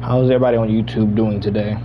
How's everybody on YouTube doing today?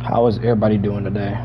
How is everybody doing today?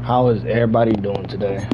How is everybody doing today?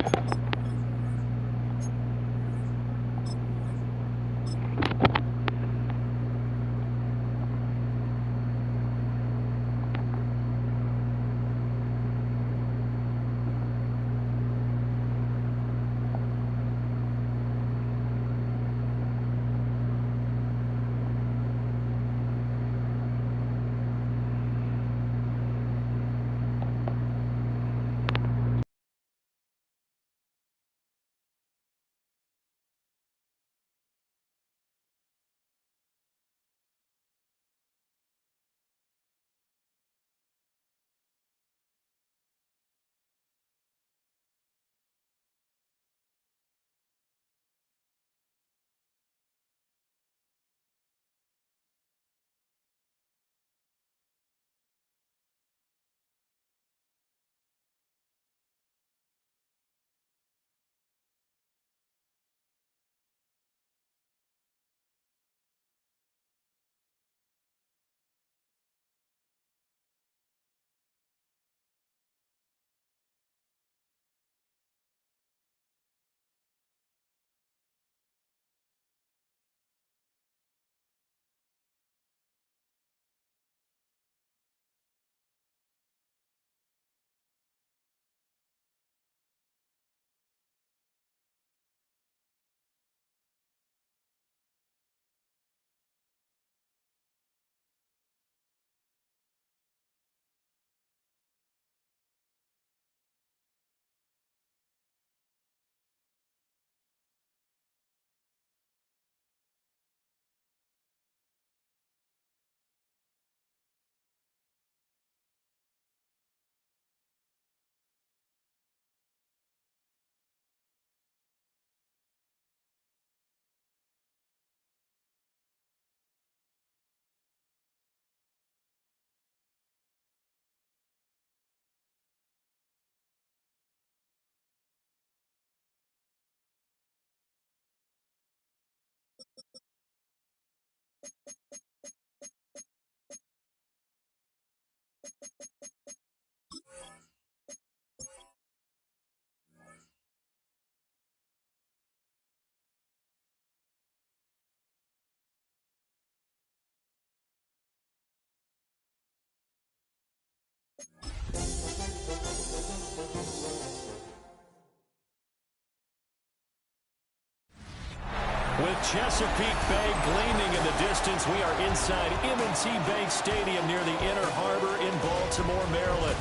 With Chesapeake Bay gleaming in the distance, we are inside M&T Bank Stadium near the Inner Harbor in Baltimore, Maryland.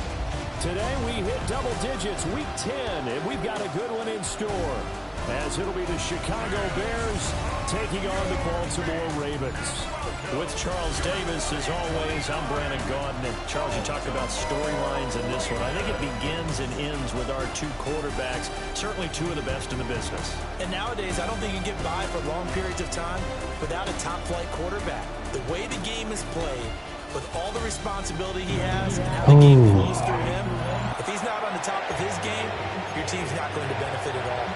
Today we hit double digits, week 10, and we've got a good one in store, as it'll be the Chicago Bears taking on the Baltimore Ravens. With Charles Davis, as always, I'm Brandon Gaudin. And Charles, you talked about storylines in this one. I think it begins and ends with our two quarterbacks, certainly two of the best in the business. And nowadays, I don't think you can get by for long periods of time without a top-flight quarterback. The way the game is played, with all the responsibility he has, and how the game flows through him, if he's not on the top of his game, your team's not going to benefit at all.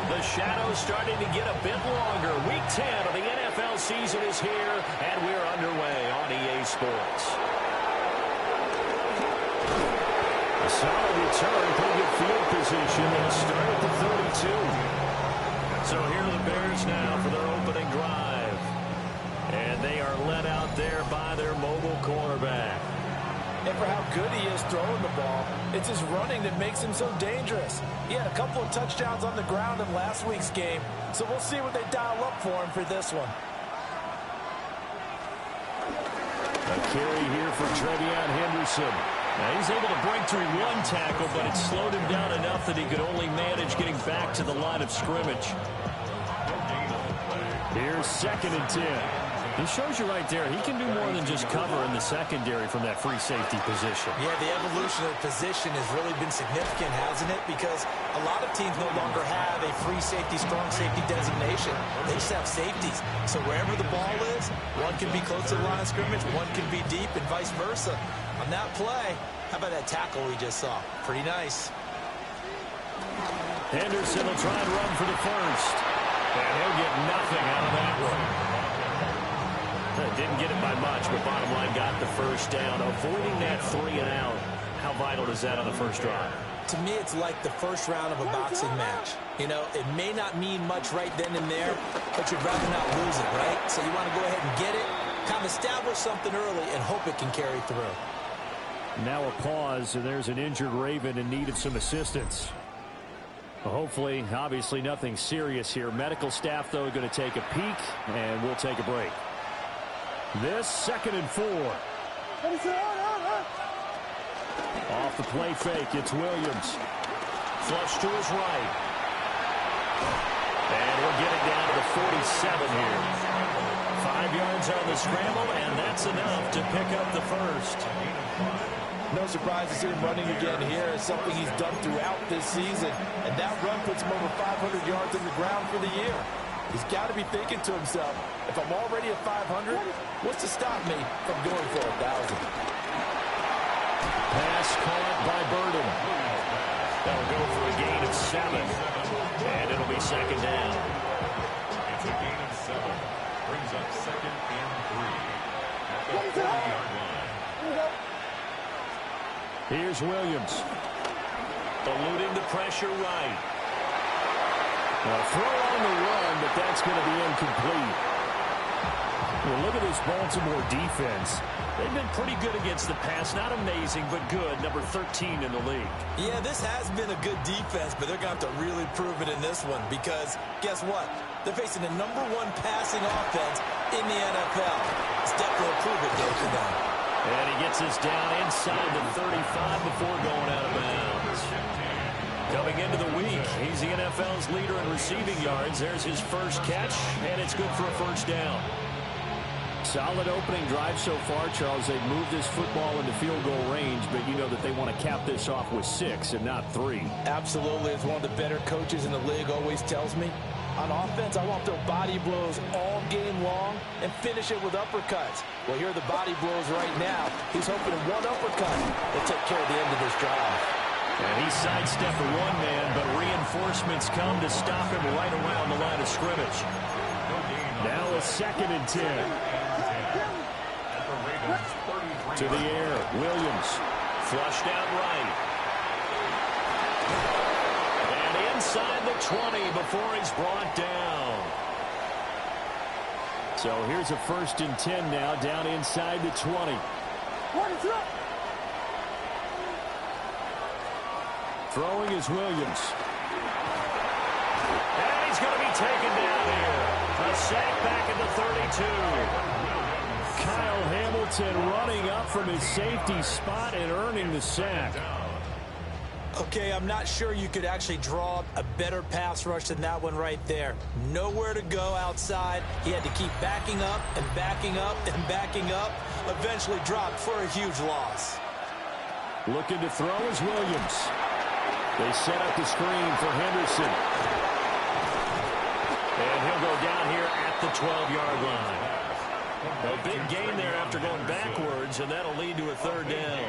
The shadow's starting to get a bit longer. Week 10 of the NFL season is here, and we're underway on EA Sports. A solid return, pretty good field position, and start at the 32. So here are the Bears now for their opening drive. And they are led out there by their mobile quarterback. And for how good he is throwing the ball, it's his running that makes him so dangerous. He had a couple of touchdowns on the ground in last week's game, so we'll see what they dial up for him for this one. A carry here for Trevion Henderson. Now he's able to break through one tackle, but it slowed him down enough that he could only manage getting back to the line of scrimmage. Here's 2nd and 10. He shows you right there, he can do more than just cover in the secondary from that free safety position. Yeah, the evolution of the position has really been significant, hasn't it? Because a lot of teams no longer have a free safety, strong safety designation. They just have safeties. So wherever the ball is, one can be close to the line of scrimmage, one can be deep, and vice versa. On that play, how about that tackle we just saw? Pretty nice. Henderson will try and run for the first. And he'll get nothing out of that one. Didn't get it by much, but bottom line got the first down. Avoiding that 3 and out. How vital is that on the first drive? To me, it's like the first round of a boxing match. You know, it may not mean much right then and there, but you'd rather not lose it, right? So you want to go ahead and get it, kind of establish something early, and hope it can carry through. Now a pause, and there's an injured Raven in need of some assistance. Well, hopefully, obviously nothing serious here. Medical staff, though, going to take a peek, and we'll take a break. This 2nd and 4. Off the play fake, it's Williams. Flush to his right. And we'll get it down to the 47 here. 5 yards on the scramble, and that's enough to pick up the first. No surprise to see him running again here. It's something he's done throughout this season. And that run puts him over 500 yards on the ground for the year. He's got to be thinking to himself, if I'm already at 500, what's to stop me from going for 1,000? Pass caught by Burden. That'll go for a gain of 7. And it'll be 2nd down. It's a gain of 7. Brings up 2nd and 3 at the 40-yard line. Here's Williams. Eluding the pressure right. Well, throw on the run, but that's going to be incomplete. Well, look at this Baltimore defense. They've been pretty good against the pass. Not amazing, but good. Number 13 in the league. Yeah, this has been a good defense, but they're going to have to really prove it in this one because guess what? They're facing the #1 passing offense in the NFL. It's definitely a prove it day for them. And he gets us down inside the 35 before going out of bounds. Coming into the week, he's the NFL's leader in receiving yards. There's his first catch, and it's good for a first down. Solid opening drive so far, Charles. They've moved this football into field goal range, but you know that they want to cap this off with 6 and not 3. Absolutely. As one of the better coaches in the league always tells me, on offense, I want their body blows all game long and finish it with uppercuts. Well, here are the body blows right now. He's hoping in one uppercut will take care of the end of this drive. And he sidestepped the one man, but reinforcements come to stop him right around the line of scrimmage. Now a 2nd and 10. To the air, Williams. Flushed out right. And inside the 20 before he's brought down. So here's a 1st and 10 now, down inside the 20. Throwing is Williams. And he's going to be taken down here. A sack back at the 32. Kyle Hamilton running up from his safety spot and earning the sack. Okay, I'm not sure you could actually draw a better pass rush than that one right there. Nowhere to go outside. He had to keep backing up and backing up and backing up. Eventually dropped for a huge loss. Looking to throw is Williams. They set up the screen for Henderson. And he'll go down here at the 12-yard line. A big gain there after going backwards, and that'll lead to a third down.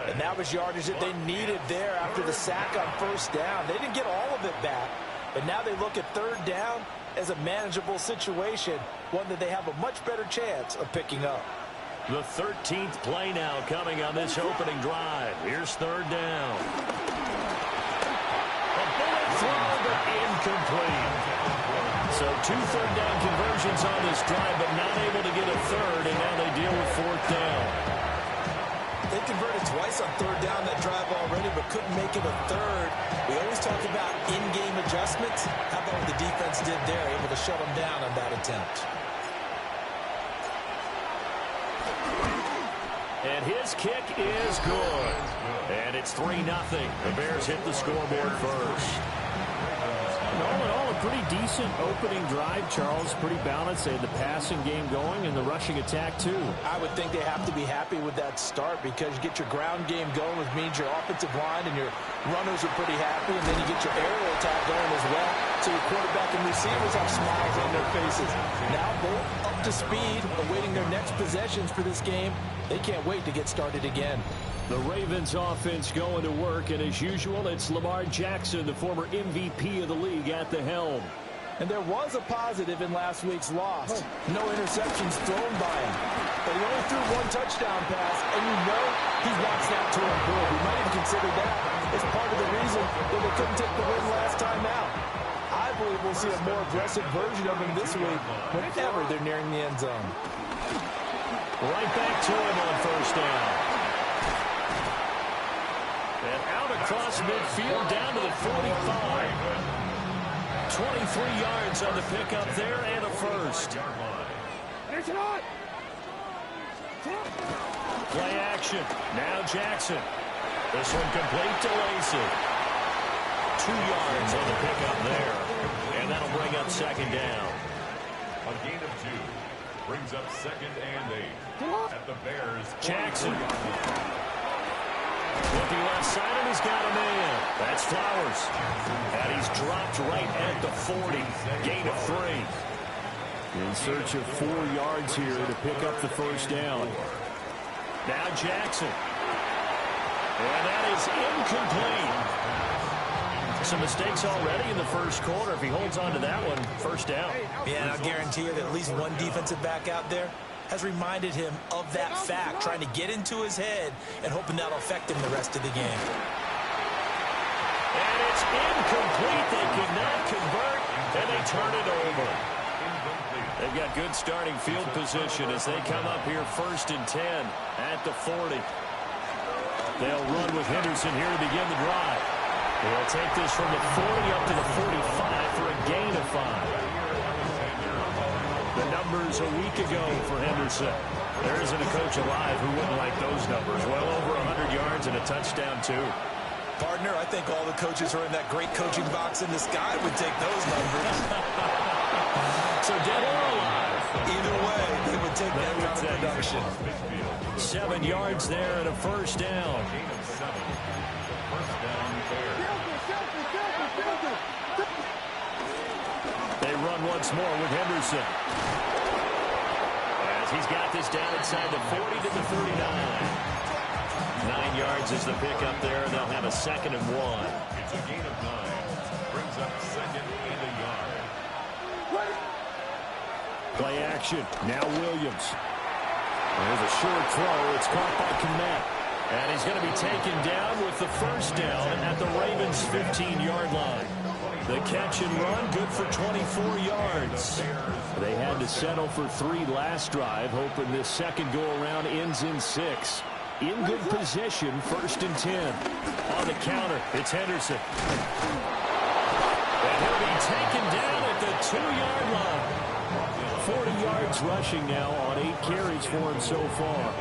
And that was yardage that they needed there after the sack on first down. They didn't get all of it back, but now they look at third down as a manageable situation, one that they have a much better chance of picking up. The 13th play now coming on this opening drive. Here's third down. A bullet throw, but incomplete. So 2 third-down conversions on this drive, but not able to get a third, and now they deal with fourth down. They converted twice on third down that drive already, but couldn't make it a third. We always talk about in-game adjustments. How about what the defense did there, able to shut them down on that attempt. And his kick is good. And it's 3-0. The Bears hit the scoreboard first. All in all, a pretty decent opening drive, Charles. Pretty balanced. They had the passing game going and the rushing attack, too. I would think they have to be happy with that start because you get your ground game going, which means your offensive line and your runners are pretty happy, and then you get your aerial attack going as well. So your quarterback and receivers have smiles on their faces. Now both up to speed, awaiting their next possessions for this game. They can't wait to get started again. The Ravens offense going to work, and as usual, it's Lamar Jackson, the former MVP of the league, at the helm. And there was a positive in last week's loss. No interceptions thrown by him. But he only threw 1 touchdown pass, and you know he wants that to improve. We might even consider that as part of the reason that they couldn't take the win last time out. I believe we'll see a more aggressive version of him this week whenever they're nearing the end zone. Right back to him on first down. And out across midfield down to the 45. 23 yards on the pickup there and a first. Play action. Now Jackson. This one complete to Lacey. 2 yards on the pickup there. And that'll bring up second down. A gain of 2 brings up 2nd and 8 at the Bears. Jackson. Looking left side, and he's got a man. That's Flowers. And he's dropped right at the 40. Gain of 3. In search of 4 yards here to pick up the first down. Now Jackson. And that is incomplete. Some mistakes already in the first quarter. If he holds on to that one, first down. Yeah, and I'll guarantee you that at least one defensive back out there has reminded him of that fact, trying to get into his head and hoping that'll affect him the rest of the game. And it's incomplete. They could not convert, and they turn it over. They've got good starting field position as they come up here 1st and 10 at the 40. They'll run with Henderson here to begin the drive. They'll take this from the 40 up to the 45 for a gain of 5. The numbers a week ago for Henderson. There isn't a coach alive who wouldn't like those numbers. Well over 100 yards and a touchdown, too. Partner, I think all the coaches who are in that great coaching box in the sky would take those numbers. So dead or alive. Either way, they would take that kind of production. 7 yards there and a first down. They run once more with Henderson. As he's got this down inside the 40 to the 39. 9 yards is the pickup there, and they'll have a 2nd and 1. It's a gain of 9. Brings up 2nd and a yard. Play action. Now Williams. There's a short throw. It's caught by Kmet. And he's going to be taken down with the first down at the Ravens' 15-yard line. The catch and run, good for 24 yards. They had to settle for 3 last drive, hoping this second go-around ends in 6. In good position, 1st and 10. On the counter, it's Henderson. And he'll be taken down at the 2-yard line. 40 yards rushing now on 8 carries for him so far.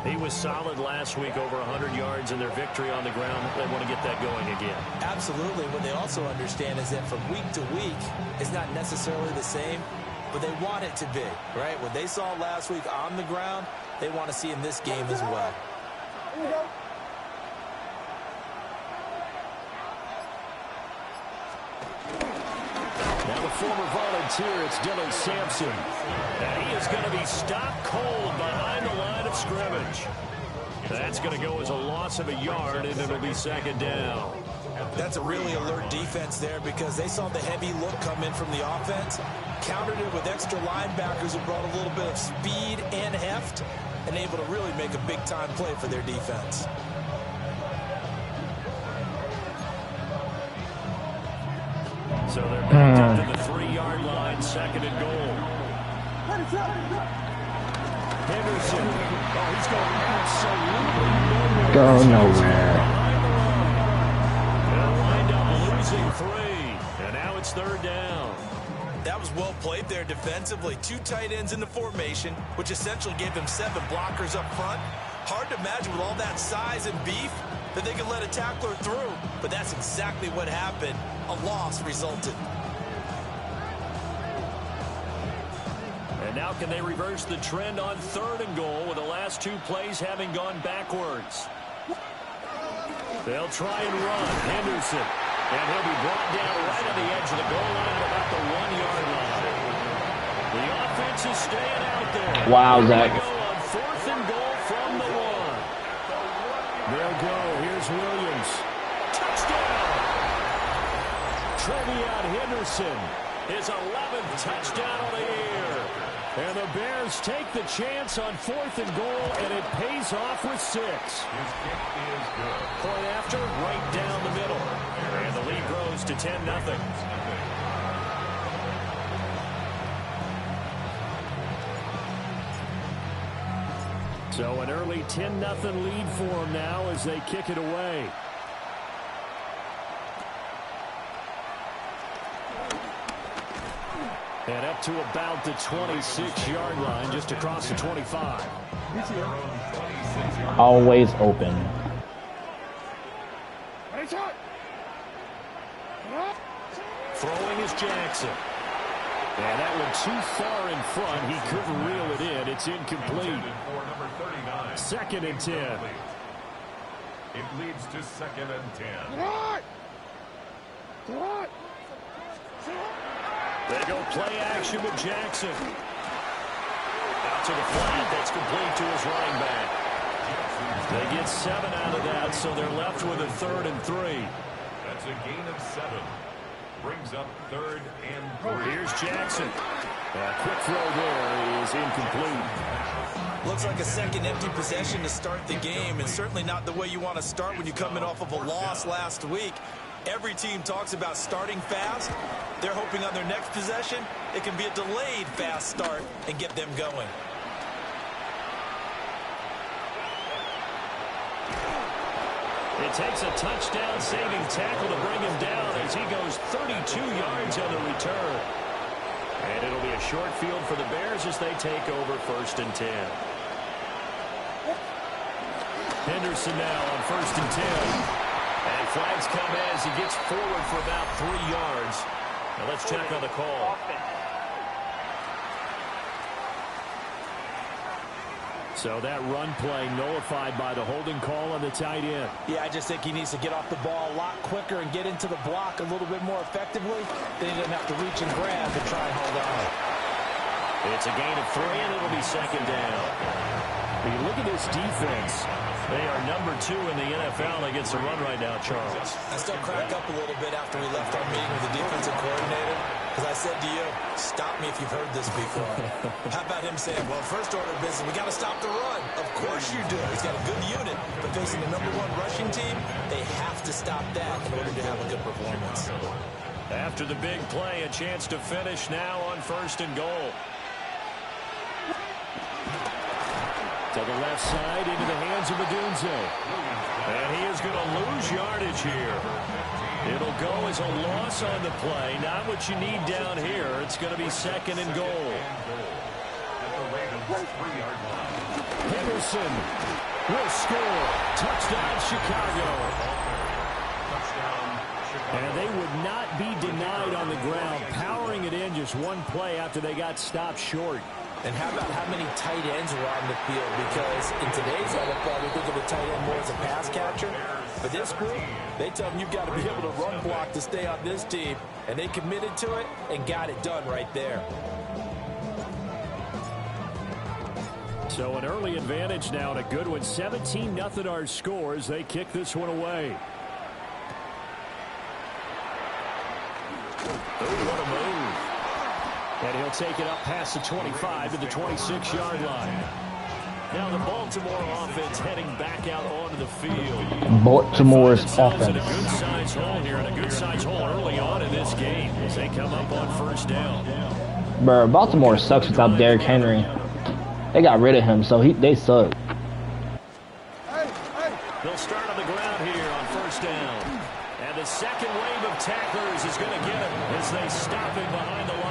He was solid last week, over 100 yards in their victory on the ground. They want to get that going again. Absolutely. What they also understand is that from week to week, it's not necessarily the same, but they want it to be, right? What they saw last week on the ground, they want to see in this game as well. Now the former volunteer, it's Dylan Sampson. And he is going to be stopped cold behind the line of scrimmage. That's going to go as a loss of a yard, and it'll be second down. That's a really alert defense there because they saw the heavy look come in from the offense, countered it with extra linebackers who brought a little bit of speed and heft, and able to really make a big-time play for their defense. So they're back down to the 3-yard line, second and goal. Henderson. Oh, he's going absolutely nowhere. Go nowhere. They'll wind up losing 3. And now it's third down. That was well played there defensively. 2 tight ends in the formation, which essentially gave them 7 blockers up front. Hard to imagine with all that size and beef that they could let a tackler through, but that's exactly what happened. A loss resulted. And now can they reverse the trend on third and goal with the last 2 plays having gone backwards? They'll try and run. Henderson. And he'll be brought down right on the edge of the goal line at about the 1-yard line. The offense is staying out there. Wow, Zach. Go on fourth and goal from the 1. They'll go. Here's Williams. Touchdown! Trevion Henderson, his 11th touchdown of the year. And the Bears take the chance on fourth and goal, and it pays off with 6. Point after, right down the middle. And the lead grows to 10-0. So an early 10-0 lead for them now as they kick it away. And up to about the 26-yard line, just across the 25. Always open. Throwing is Jackson. And that one too far in front. He couldn't reel it in. It's incomplete. Second and 10. It leads to second and 10. They go play action with Jackson. Out to the flat. That's complete to his running back. They get 7 out of that, so they're left with a 3rd and 3. That's a gain of 7. Brings up 3rd and 3. Here's Jackson. A quick throw there is incomplete. Looks like a second empty possession to start the game, and certainly not the way you want to start when you're coming off of a loss last week. Every team talks about starting fast. They're hoping on their next possession, it can be a delayed fast start and get them going. It takes a touchdown-saving tackle to bring him down as he goes 32 yards on the return. And it'll be a short field for the Bears as they take over 1st and 10. Henderson now on 1st and 10. And flags come as he gets forward for about 3 yards. Now let's check on the call. So that run play nullified by the holding call on the tight end. Yeah, I just think he needs to get off the ball a lot quicker and get into the block a little bit more effectively. Then he doesn't have to reach and grab and try and hold on. It's a gain of 3, and it'll be second down. When you look at this defense, they are number 2 in the NFL against the run right now, Charles. I still crack up a little bit after we left our meeting with the defensive coordinator, because I said to you, stop me if you've heard this before. How about him saying, well, first order of business, we got to stop the run. Of course you do. He's got a good unit, but facing the number 1 rushing team, they have to stop that in order to have a good performance. After the big play, a chance to finish now on 1st and goal. To the left side, into the hands of Madunze. And he is going to lose yardage here. It'll go as a loss on the play. Not what you need down here. It's going to be second and goal. Henderson will score. Touchdown, Chicago. And they would not be denied on the ground, powering it in just one play after they got stopped short. And how about how many tight ends were on the field? Because in today's NFL, we think of a tight end more as a pass catcher. But this group, they tell them you've got to be able to run block to stay on this team. And they committed to it and got it done right there. So an early advantage now and a good one. 17-0 our score as they kick this one away. Oh, what a move. And he'll take it up past the 25 to the 26-yard line. Now the Baltimore offense heading back out onto the field. Baltimore's offense. In a good-sized hole here, and a good-sized hole early on in this game as they come up on first down. Bro, Baltimore sucks without Derrick Henry. They got rid of him, so they suck. They'll start on the ground here on first down. And the second wave of tacklers is going to get him as they stop him behind the line.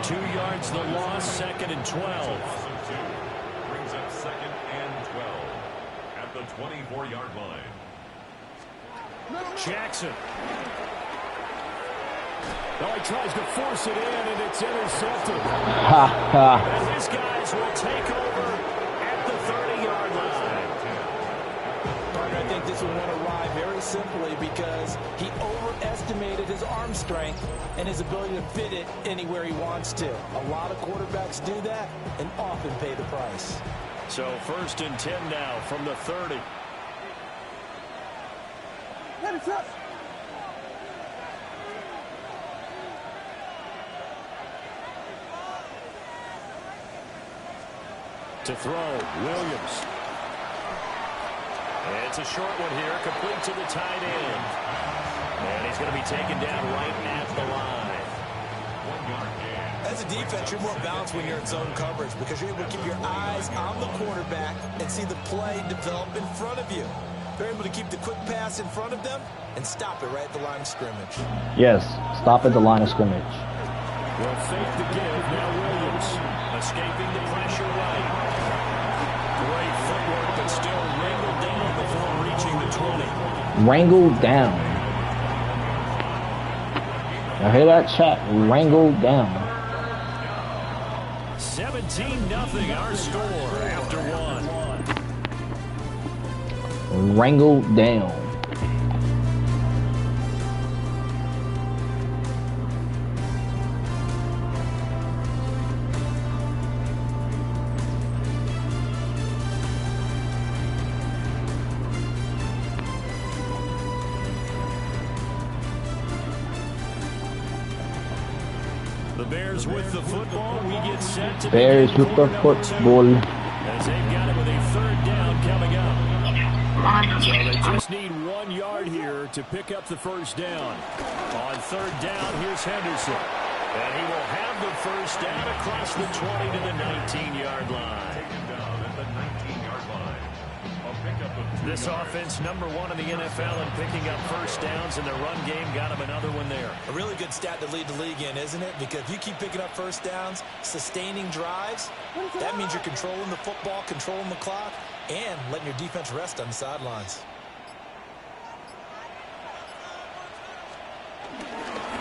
2 yards the loss, second and 12. Brings up second and 12 at the 24-yard line. Jackson. Oh, he tries to force it in, and it's intercepted. And these guys will take over at the 30-yard line. I think this will want to ride very simply because he overestimated his arm strength and his ability to fit it anywhere he wants to. A lot of quarterbacks do that and often pay the price. So first and 10 now from the 30. To throw, Williams. And it's a short one here, complete to the tight end. And he's going to be taken down right at the line. 1 yard gain. As a defense, you're more balanced when you're in zone coverage because you're able to keep your eyes on the quarterback and see the play develop in front of you. They're able to keep the quick pass in front of them and stop it right at the line of scrimmage. Yes, stop at the line of scrimmage. Will fake the give. Now Williams escaping the pressure right. Great footwork, but still wrangled down before reaching the 20. Wrangled down. Now hear that chat? Wrangled down. 17-0 our score after one. Wrangled down. The Bears with the football. We get set to Bears with the football. As they've got it with a third down coming up. So they just need 1 yard here to pick up the first down. On third down, here's Henderson. And he will have the first down across the 20 to the 19-yard line. Taken down at the 19-yard line. A pickup of 2 This yards. offense, number one in the NFL in picking up first downs, and the run game got him another one there. A really good stat to lead the league in, isn't it? Because if you keep picking up first downs, sustaining drives, that means you're controlling the football, controlling the clock, and letting your defense rest on the sidelines.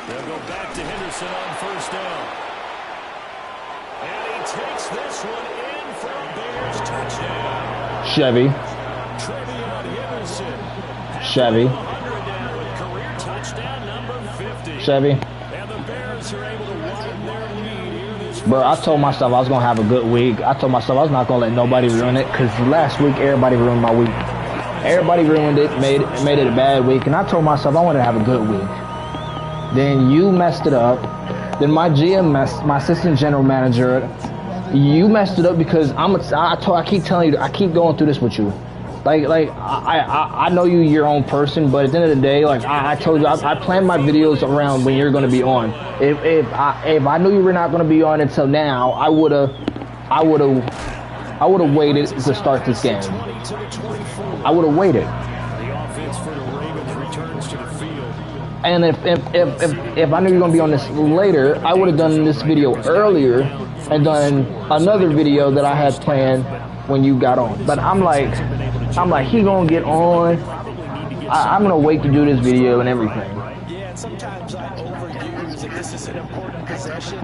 They'll go back to Henderson on first down. And he takes this one in for a Bears touchdown. Chevy. Trevion Henderson. Chevy. 100 down with career touchdown number 50. Chevy. And the Bears are able to widen their lead here this Bro, I told myself I was going to have a good week. I told myself I was not going to let nobody ruin it because last week everybody ruined my week. Everybody ruined it, made it a bad week, and I told myself I wanted to have a good week. Then you messed it up. Then my GM my assistant general manager, you messed it up because I keep telling you, I keep going through this with you. I know you're your own person, but at the end of the day, like I told you, I planned my videos around when you're gonna be on. If I knew you were not gonna be on until now, I would have waited to start this game. I would have waited. The offense for the Ravens returns to the field. And if I knew you were gonna be on this later, I would have done this video earlier and done another video that I had planned when you got on. But I'm like, he gonna get on. I'm gonna wait to do this video and everything. Yeah, and sometimes I overuse if this is an important possession.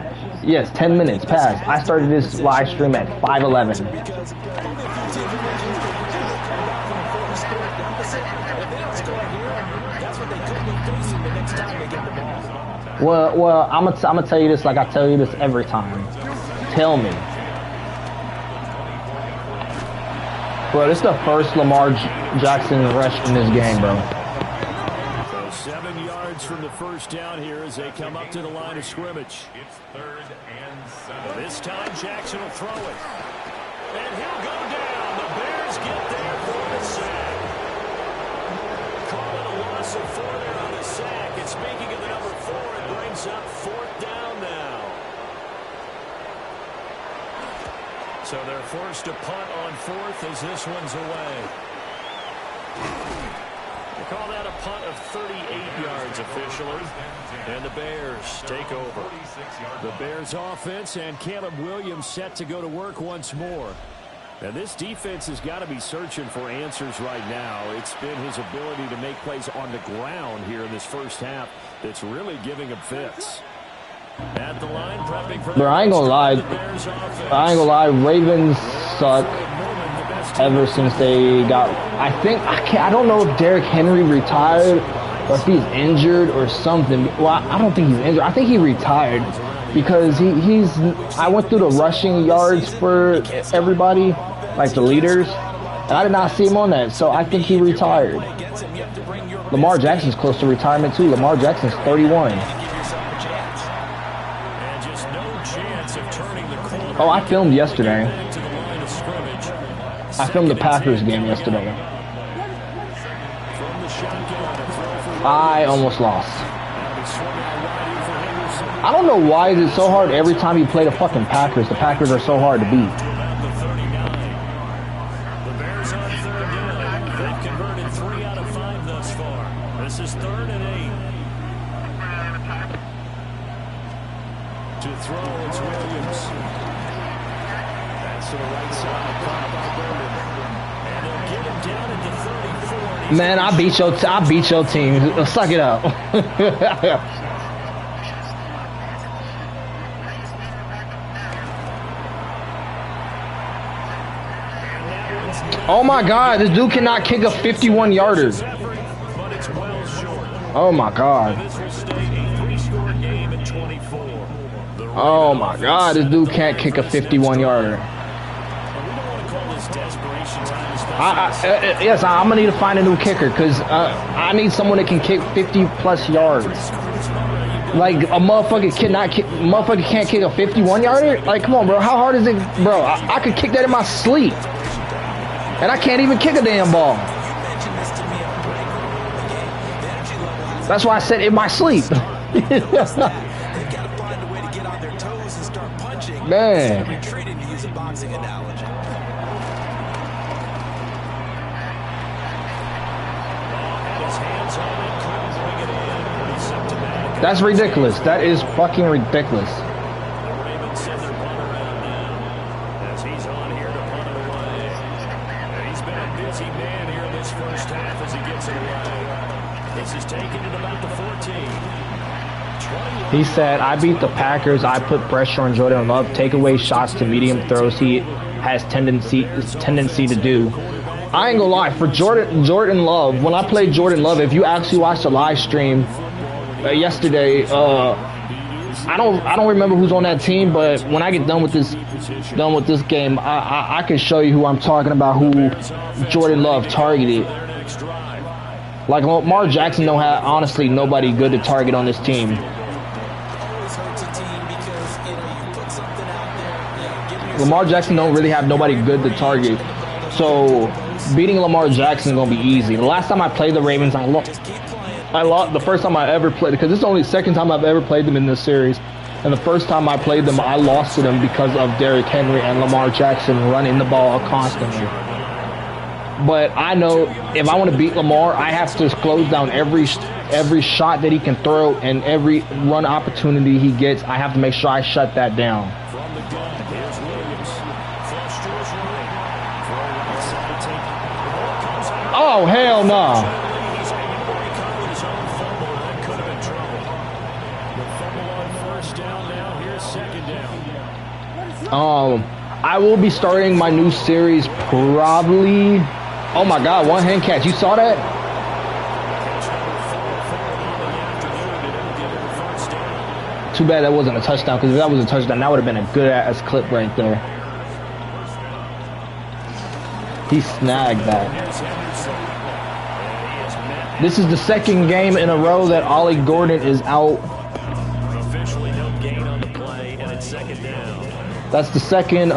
Yes, 10 minutes passed. I started this live stream at 5:11. Because only a few teams in the history usually come back from a 40-score deficit. If they don't score here, that's what they could be facing the next time they get the ball. Well, I'm gonna tell you this like I tell you this every time. Tell me. Bro, this is the first Lamar Jackson rush in this game, bro. So 7 yards from the first down here as they come up to the line of scrimmage. It's 3rd and 7. This time Jackson will throw it. And he'll go down. The Bears get there for the sack. Calling a loss of 4 there on the sack. And speaking of the number 4, it brings up 4th down now. So they're forced to punt on 4th as this one's away. They call that a punt of 38 yards officially. And the Bears take over. The Bears offense and Caleb Williams set to go to work once more. And this defense has got to be searching for answers right now. It's been his ability to make plays on the ground here in this first half that's really giving him fits. At the line, prepping for Bro, I ain't gonna lie. Ravens suck ever since they got. I don't know if Derrick Henry retired or if he's injured or something. Well, I don't think he's injured. I think he retired because I went through the rushing yards for everybody, like the leaders, and I did not see him on that. So I think he retired. Lamar Jackson's close to retirement too. Lamar Jackson's 31. Oh, I filmed yesterday. I filmed the Packers game yesterday. I almost lost. I don't know why is it so hard every time you play the fucking Packers. The Packers are so hard to beat. The Bears on 3rd down. They've converted 3 out of 5 thus far. This is 3rd and 8. To throw, it's Williams. To the right side, caught by Burden. And they'll get him down at the 34. Man, I beat your team. Suck it up. Oh my God, this dude cannot kick a 51-yarder. Oh my God. Oh my God, this dude can't kick a 51-yarder. Yes, I'm gonna need to find a new kicker because I need someone that can kick 50+ yards. Like a motherfucker can't kick a 51-yarder. Like, come on, bro. How hard is it, bro? I could kick that in my sleep, and I can't even kick a damn ball. That's why I said in my sleep. Man. That's ridiculous. That is fucking ridiculous. He's on here to punt it away. And he's been a busy man here in this first half as he gets it away. This is taken at about the 14. He said, I beat the Packers. I put pressure on Jordan Love. Take away shots to medium throws he has tendency to do. I ain't gonna lie. For Jordan Love, when I played Jordan Love, if you actually watched the live stream yesterday, I don't remember who's on that team, but when I get done with this game, I can show you who I'm talking about, who Jordan Love targeted. Like Lamar Jackson don't have honestly nobody good to target on this team. Lamar Jackson don't really have nobody good to target, so beating Lamar Jackson is gonna be easy. The last time I played the Ravens, I lost. The first time I ever played, because this is only the second time I've ever played them in this series. And the first time I played them, I lost to them because of Derrick Henry and Lamar Jackson running the ball constantly. But I know if I want to beat Lamar, I have to close down every shot that he can throw and every run opportunity he gets. I have to make sure I shut that down. From the gun, here's Williams. Flush to his right. For a right side take. The ball comes out. Oh, hell no. He's able to recover his own fumble, and that could have been trouble. The fumble on first down now. Here's second down. I will be starting my new series probably. Oh my God, one hand catch. You saw that? Too bad that wasn't a touchdown, because if that was a touchdown, that would have been a good ass clip right there. He snagged that. This is the second game in a row that Ollie Gordon is out. Officially no gain on the play, and it's second down. That's the second.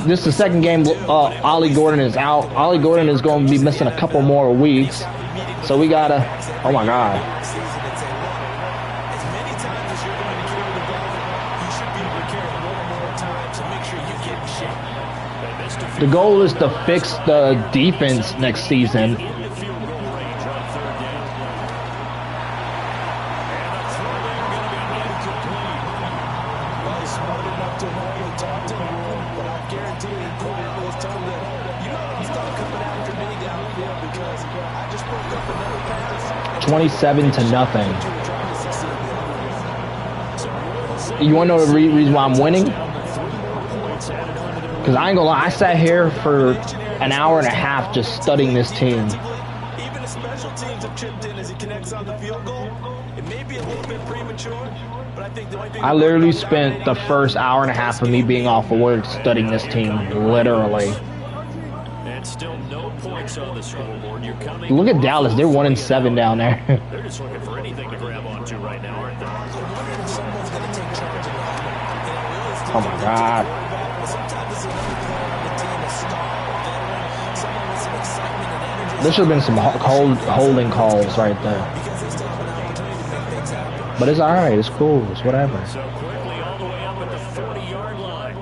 This is the second game Ollie Gordon is out. Ollie Gordon is going to be missing a couple more weeks. So we got to... Oh, my God. The goal is to fix the defense next season. $27 to nothing. You want to know the reason why I'm winning? Because I ain't gonna lie, I sat here for an hour and a half just studying this team. Even the special teams have chipped in as he connects on the field goal. It may be a little bit premature, but I think the only thing I literally spent the first hour and a half of me being off of work studying this team, literally. And still no points on the scoreboard. You're coming. Look at Dallas, they're 1-7 down there. They're just looking for anything to grab onto right now, aren't they? Oh my God. There should have been some holding calls right there. But it's alright, it's cool, it's whatever. So quickly all the way up at the 40-yard line.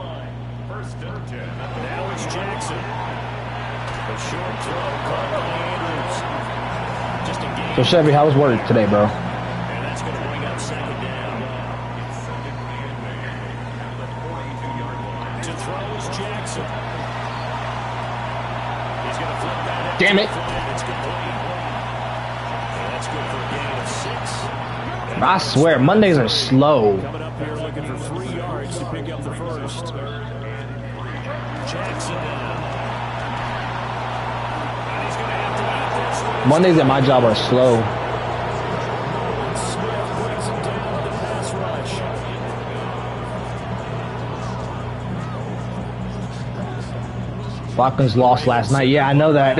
First and 10. Now it's Jackson. A short throw caught by Andrews. Just a game. So Chevy, how was work today, bro? And that's going to bring up second down. To throw is Jackson. He's going to flip that. Damn it. It's complete. And that's good for a gain of 6. I swear, Mondays are slow. Coming up here looking for 3 yards to pick up the first. Jackson down. And he's going to have to eat this one. Mondays at my job are slow. Smith brings him down with the pass rush. Falcons lost last night. Yeah, I know that.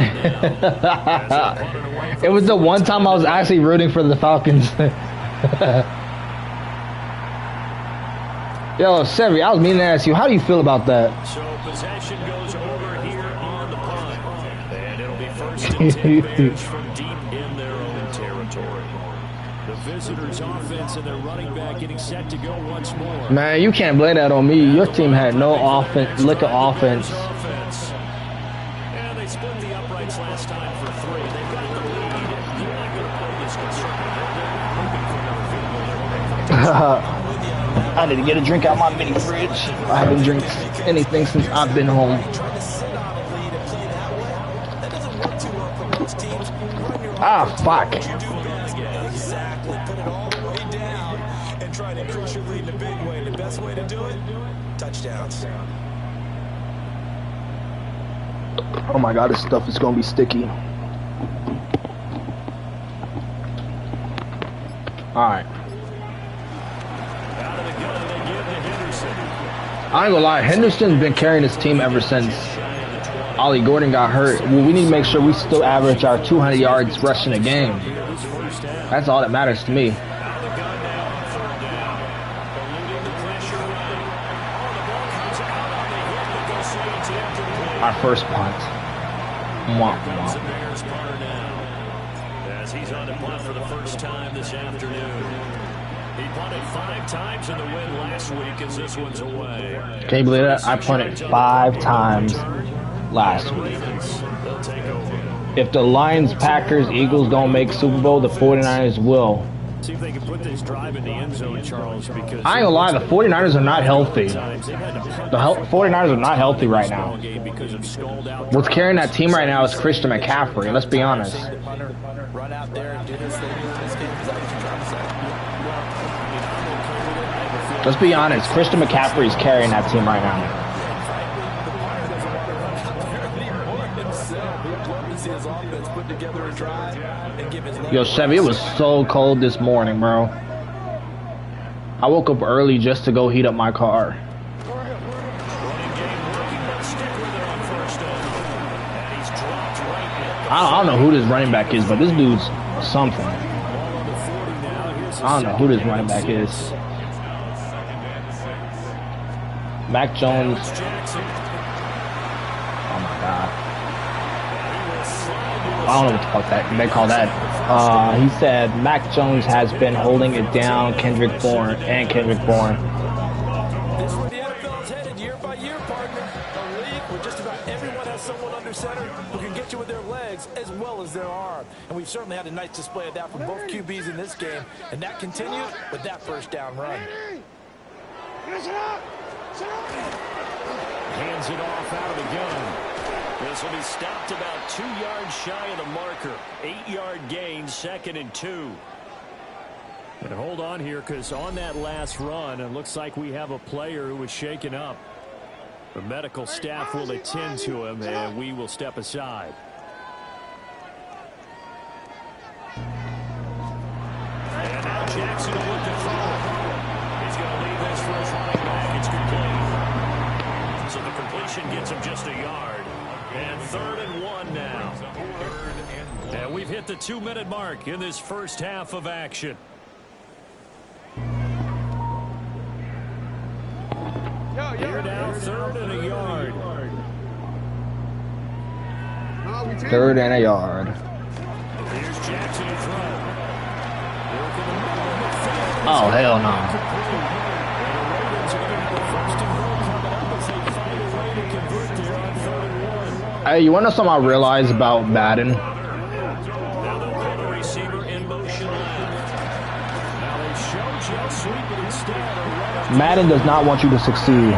It was the one time I was actually rooting for the Falcons. Yo, Sevi, I was meaning to ask you, how do you feel about that? So possession goes over here on the punt. And it'll be first and 10 Bears from deep in their own territory. The visitors' offense and their running back getting set to go once more. Man, you can't blame that on me. Your team had no offense, lick of offense. And they split the uprights last time for 3. They've got the lead. They're not going to play this conservative. They're hoping for another field goal. I need to get a drink out my mini fridge. I haven't drank anything since I've been home. Ah, fuck. Exactly. Put it all the way down and try to increase your lead in a big way. The best way to do it, touchdowns. Oh my God, this stuff is gonna be sticky. Alright. Out of the gun, they give to Henderson. I ain't gonna lie, Henderson's been carrying this team ever since Ollie Gordon got hurt. Well, we need to make sure we still average our 200 yards rushing a game. That's all that matters to me. Out of the gun now on 3rd down. Eluding the pressure running. Oh, the ball comes out on the hit, but goes straight to incomplete. Our first punt. Mwah, Comes the mwah. Bears punter now. As he's on the punt for the first time this afternoon. He punted 5 times in the win last week as this one's away. Can you believe that? I punted 5 times last week. They'll take over. If the Lions, Packers, Eagles don't make Super Bowl, the 49ers will. See if they can put this drive in the end zone, Charles, because I ain't gonna lie, the 49ers are not healthy. The 49ers are not healthy right now. What's carrying that team right now is Christian McCaffrey, let's be honest. Run out there and do this thing in this game. Is that what you're trying to say? Let's be honest, Christian McCaffrey is carrying that team right now. Yo, Chevy, it was so cold this morning, bro. I woke up early just to go heat up my car. I don't know who this running back is, but this dude's something. I don't know who this running back is. Mac Jones. Oh my God. I don't know what the fuck that they call that. He said Mac Jones has been holding it down. Kendrick Bourne. This is where the NFL is headed year by year, partner. A league where just about everyone has someone under center who can get you with their legs as well as their arm. And we've certainly had a nice display of that from both QBs in this game. And that continued with that first down run. Hands it off out of the gun. This will be stopped about 2 yards shy of the marker. 8-yard gain, 2nd and 2. And hold on here, because on that last run, it looks like we have a player who was shaken up. The medical staff will attend to him, and we will step aside. And now Jackson will look to throw. He's going to leave this for his running back. It's complete. So the completion gets him just a yard. And 3rd and 1 now. And we've hit the 2-minute mark in this first half of action. Here now, 3rd and a yard. 3rd and a yard. Here's Jackson to throw. Oh, hell no. Hey, you want to know something I realized about Madden? Now they'll put the receiver in motion left. Now they show jet sweep, but instead Madden does not want you to succeed.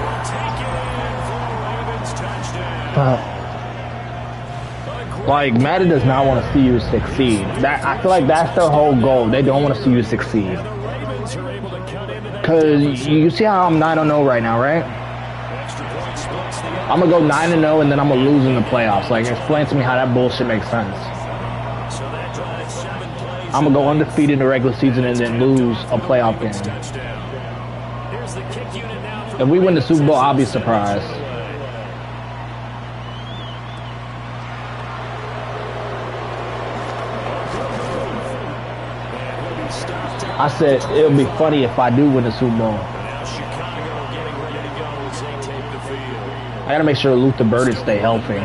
Like, Madden does not want to see you succeed. That I feel like that's their whole goal. They don't want to see you succeed. Cause you see how I'm 9-0 right now, right? I'm gonna go 9-0 and then I'm gonna lose in the playoffs. Like, explain to me how that bullshit makes sense. I'm gonna go undefeated in the regular season and then lose a playoff game. If we win the Super Bowl, I'll be surprised. I said it'll be funny if I do win the Super Bowl. I gotta make sure Luther Burden stay healthy. You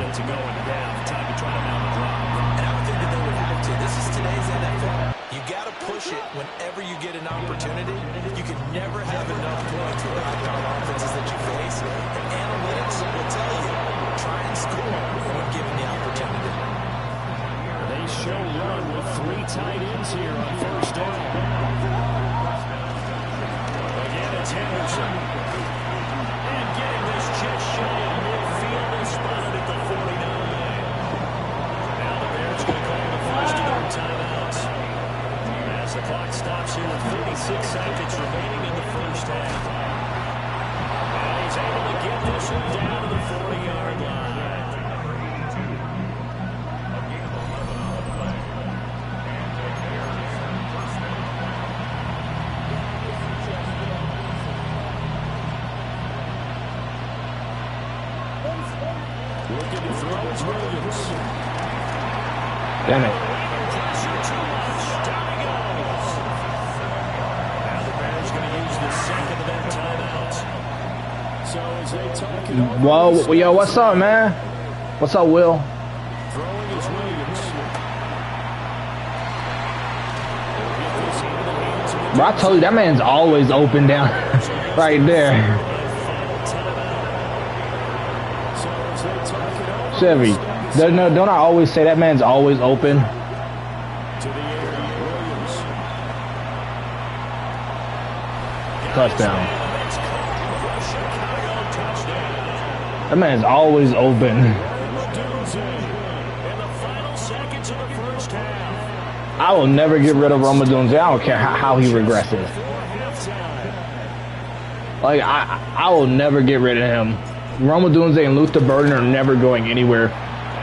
gotta push it whenever you get an opportunity. You can never have enough points with the high-powered offenses that you face. And analytics will tell you, try and score when given the opportunity. They show run with 3 tight ends here on first down. Again, it's Henderson. And getting this just shy of midfield and spotted at the 49. Now the Bears going to call the first of their timeouts. As the clock stops here with 36 seconds remaining in the first half. And he's able to get this one down to the 40-yard line. Looking to throw is Williams. Damn it. Pressure too much. Down he goes. Now the Bears going to use the second of their timeouts. So as they talk it over, Whoa, yo, what's up, man? What's up, Will? throwing is Williams. They'll get this into the hands of the Bro, I told you, that man's always open down right there. Chevy, don't I always say that man's always open? Touchdown. That man's always open. I will never get rid of Romadunze. I don't care how he regresses. Like, I will never get rid of him. Romadunze and Luther Burden are never going anywhere.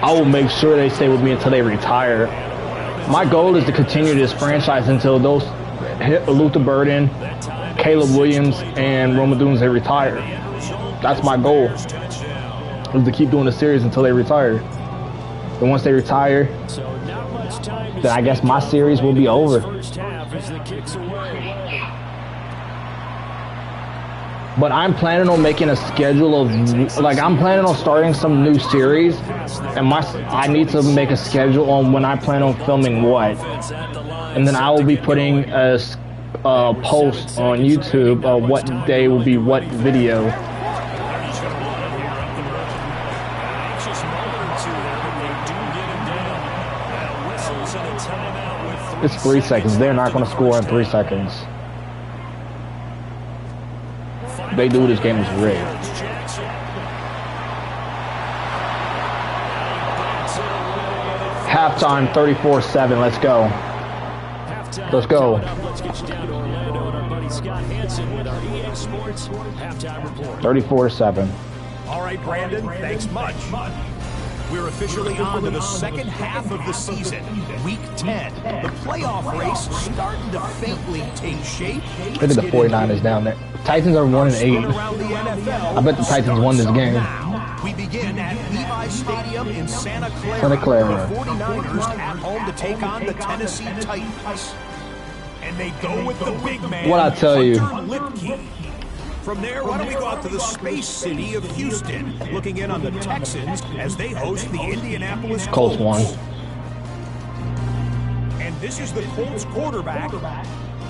I will make sure they stay with me until they retire. My goal is to continue this franchise until those Luther Burden, Caleb Williams, and Romadunze retire. That's my goal. Is to keep doing the series until they retire. And once they retire, then I guess my series will be over. But I'm planning on making a schedule of, like, I'm planning on starting some new series, and I need to make a schedule on when I plan on filming what, and then I will be putting a post on YouTube of what day will be what video. It's 3 seconds. They're not going to score in 3 seconds. They do, this game is rigged. Halftime, 34-7. Let's go. Let's go. Let's get you down to Orlando and our buddy Scott Hansen with our EA Sports halftime report. 34-7. All right, Brandon. Thanks much. We're officially on to the second half of the season, Week 10. The playoff race starting to faintly take shape. Look at the 49ers down there. Titans are 1-8. I bet the Titans won this game. We begin at Levi Stadium in Santa Clara. The 49ers at home to take on the Tennessee Titans. And they go with the big man, what I tell you. From there, why don't we go out to the space city of Houston, looking in on the Texans as they host the Indianapolis Colts. Won. And this is the Colts quarterback,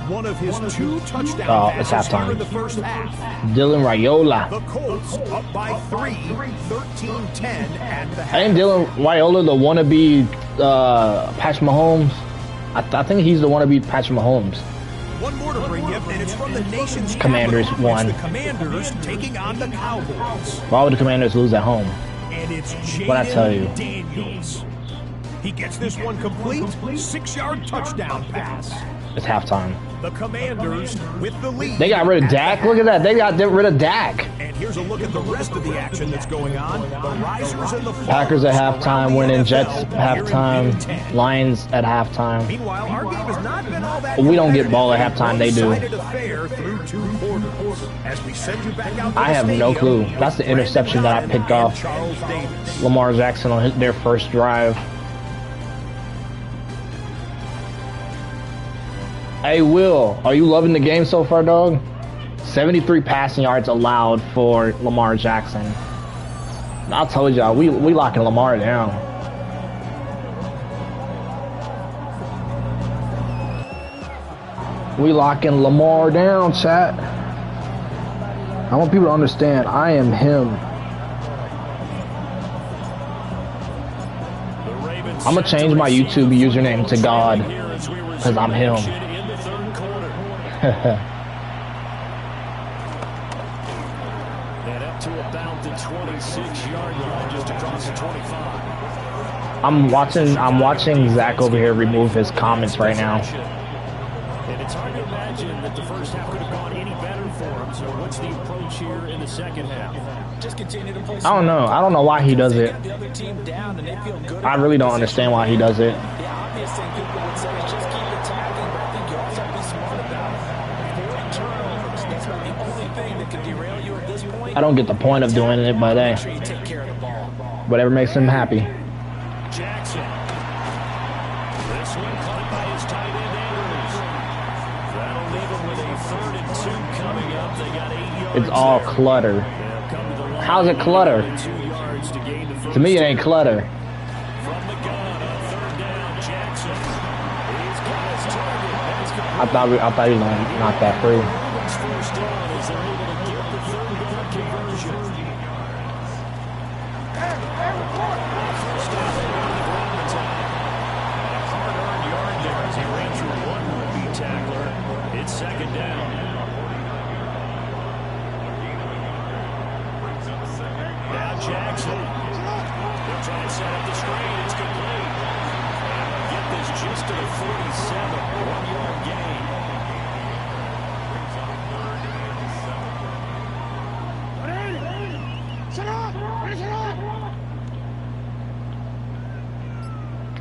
one of his 2 touchdown passes here in the first half. Dylan Raiola. The Colts up by 3, 13-10 at the half. Ain't Dylan Raiola the wannabe Patrick Mahomes? I think he's the wannabe Patrick Mahomes. One more to bring you, and it's from the nation's Commanders capital. won. It's the Commanders taking on the Cowboys. Why would the Commanders lose at home? And it's What I tell you. Daniels. He gets this one complete, 6-yard touchdown pass. It's halftime. The Commanders with the lead. They got rid of Dak. Look at that. They got rid of Dak. And here's a look at the rest of the action that's going on. The risers and the fallers. Packers at halftime, winning. Jets halftime. Lions at halftime. Meanwhile, our game has not been all that. We don't get ball at halftime. They do. As we send you back out. I have no clue. That's the interception that I picked off Lamar Jackson on their first drive. Hey, Will, are you loving the game so far, dog? 73 passing yards allowed for Lamar Jackson. I told y'all, we locking Lamar down. We locking Lamar down, chat. I want people to understand, I am him. I'm gonna change my YouTube username to God, because I'm him. And up to about the 26-yard line, just across the 25. I'm watching Zach over here remove his comments right now. And it's hard to imagine that the first half could have gone any better for him. So what's the approach here in the second half? Just continue to play. I don't know. I don't know why he does it. The other team down and they feel good. I really don't understand why he does it. The obvious thing people would say is just keep attacking, but I think you also have to be smart about it. Avoid turnovers. That's not the only thing that can derail you at this point. I don't get the point of doing it, but hey, Make sure you take care of the ball. whatever makes him happy. Jackson. This one caught by his tight end Andrews. That'll leave him with a 3rd and 2 coming up. They got 8 yards. It's all there. clutter. How's it clutter? 2 yards to gain the first. To me, it ain't clutter. From the gun on 3rd down, Jackson. He's got his target. That's I thought he was gonna knock that free. First down as they're able to get the third down conversion. First down, they leave around the top. And a hard-earned yard there as he ran through one would-be tackler. It's second down. Now Jackson. They'll try to set up the screen. It's complete. And they'll get this just to the 47. 1-yard gain.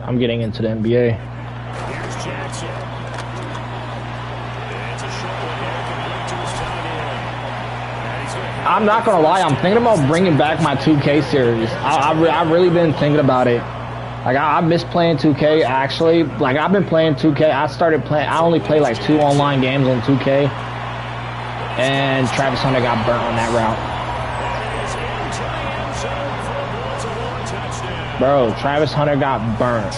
I'm getting into the NBA. Here's Jackson. It's a short one there, complete to his tight end. And he's going to I'm not gonna lie, I'm thinking about bringing back my 2K series. I've really been thinking about it. Like I miss playing 2K actually. Like I've been playing 2K. I only play like 2 online games on 2K. And Travis Hunter got burnt on that route. Bro, Travis Hunter got burnt.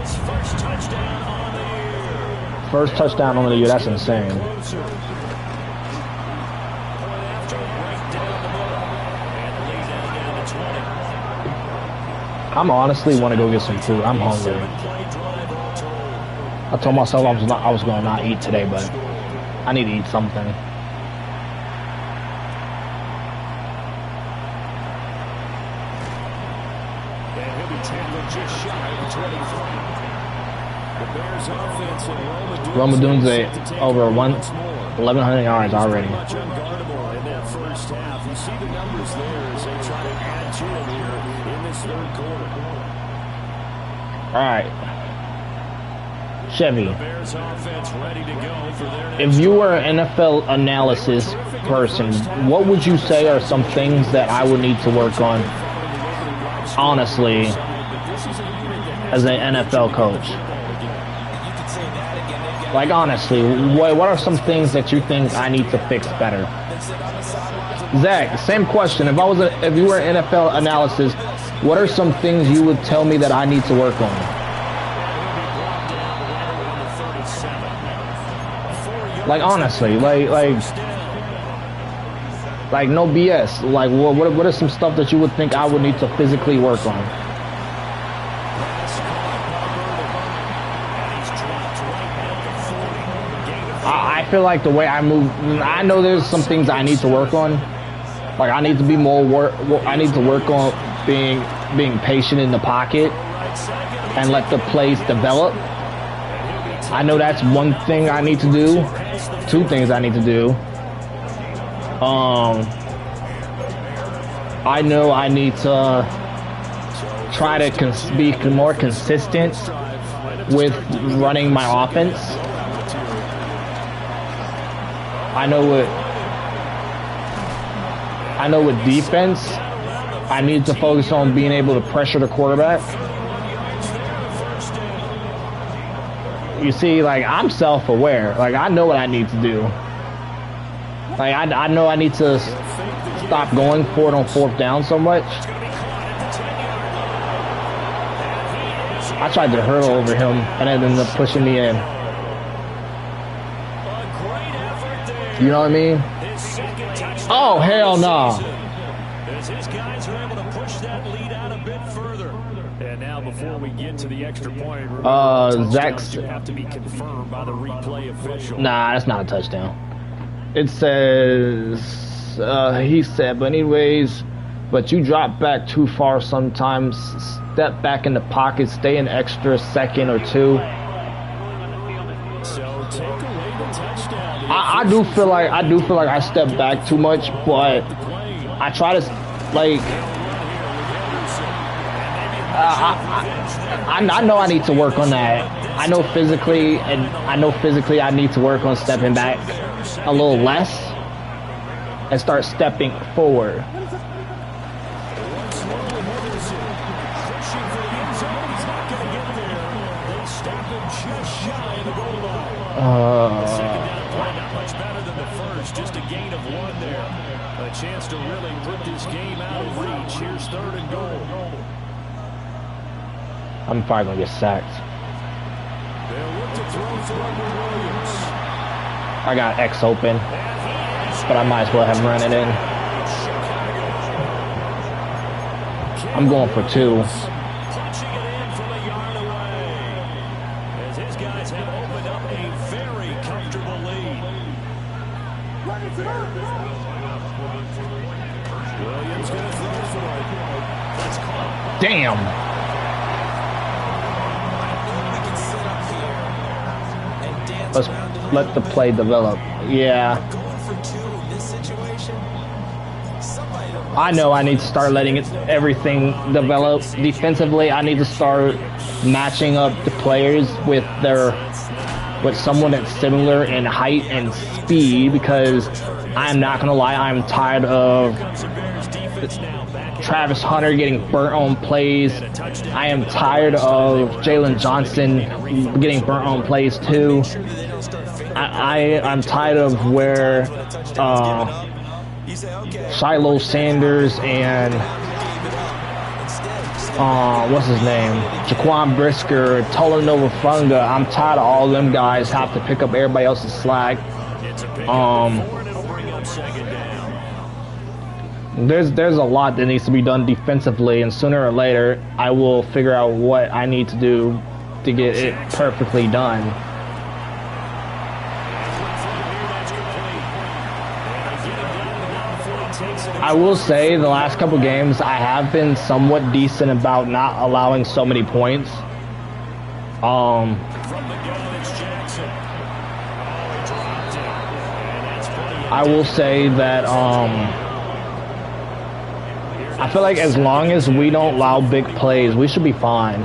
his first touchdown on the year. First touchdown on the year, that's insane. I'm honestly want to go get some food. I'm hungry. I told myself I was going to not eat today, but I need to eat something. Just shy of 23. The Bears offense and Roma Dunze over 1,100 yards already. Much unguardable in that first half. You see the numbers there as they try to add to it here in this third quarter. All right, Chevy. The Bears offense ready to go for their next If you were an NFL analysis person, what would you say are some things that I would need to work on? Honestly, as an NFL coach, like honestly, what are some things that you think I need to fix better? Zach, same question. If you were an NFL analysis, what are some things you would tell me that I need to work on? Like honestly, like no BS. Like what are some stuff that you would think I would need to physically work on? I feel like the way I move, I know there's some things I need to work on. Like I need to be I need to work on being patient in the pocket and let the plays develop. I know that's one thing I need to do. 2 things I need to do. I know I need to try to be more consistent with running my offense. I know with defense, I need to focus on being able to pressure the quarterback. You see, like, I'm self-aware. Like, I know what I need to do. Like, I know I need to stop going for it on 4th down so much. I tried to hurdle over him, and it ended up pushing me in. You know what I mean? Oh, hell no. As his guys are able to push that lead out a bit further. And now before we get to the extra point, Zach's have to be confirmed by the replay official. Nah, that's not a touchdown. It says he said, but anyways, but you drop back too far sometimes. Step back in the pocket, stay an extra second or 2. So take away the touchdown. I do feel like I step back too much, but I try to like. I know I need to work on that. I know physically I need to work on stepping back a little less and start stepping forward. Not much better than the first, just a gain of 1 there. A chance to really put this game out of reach. Here's 3rd and goal. I'm probably gonna get sacked. They'll look to throw for Williams. I got X open, but I might as well have run it in. I'm going for 2. Punching it in from a yard away. As his guys have opened up a very comfortable lead. Williams going to throw for it. That's caught. Damn. Let's let the play develop. Yeah. I know I need to start letting everything develop defensively. I need to start matching up the players with someone that's similar in height and speed, because I'm not gonna lie, I'm tired of Travis Hunter getting burnt on plays. I am tired of Jalen Johnson getting burnt on plays too. I'm tired of where Shiloh Sanders and what's his name, Jaquan Brisker, Tolanova Funga. I'm tired of all them guys have to pick up everybody else's slack. There's a lot that needs to be done defensively, and sooner or later I will figure out what I need to do to get it perfectly done. I will say the last couple games I have been somewhat decent about not allowing so many points. I will say that I feel like as long as we don't allow big plays, we should be fine.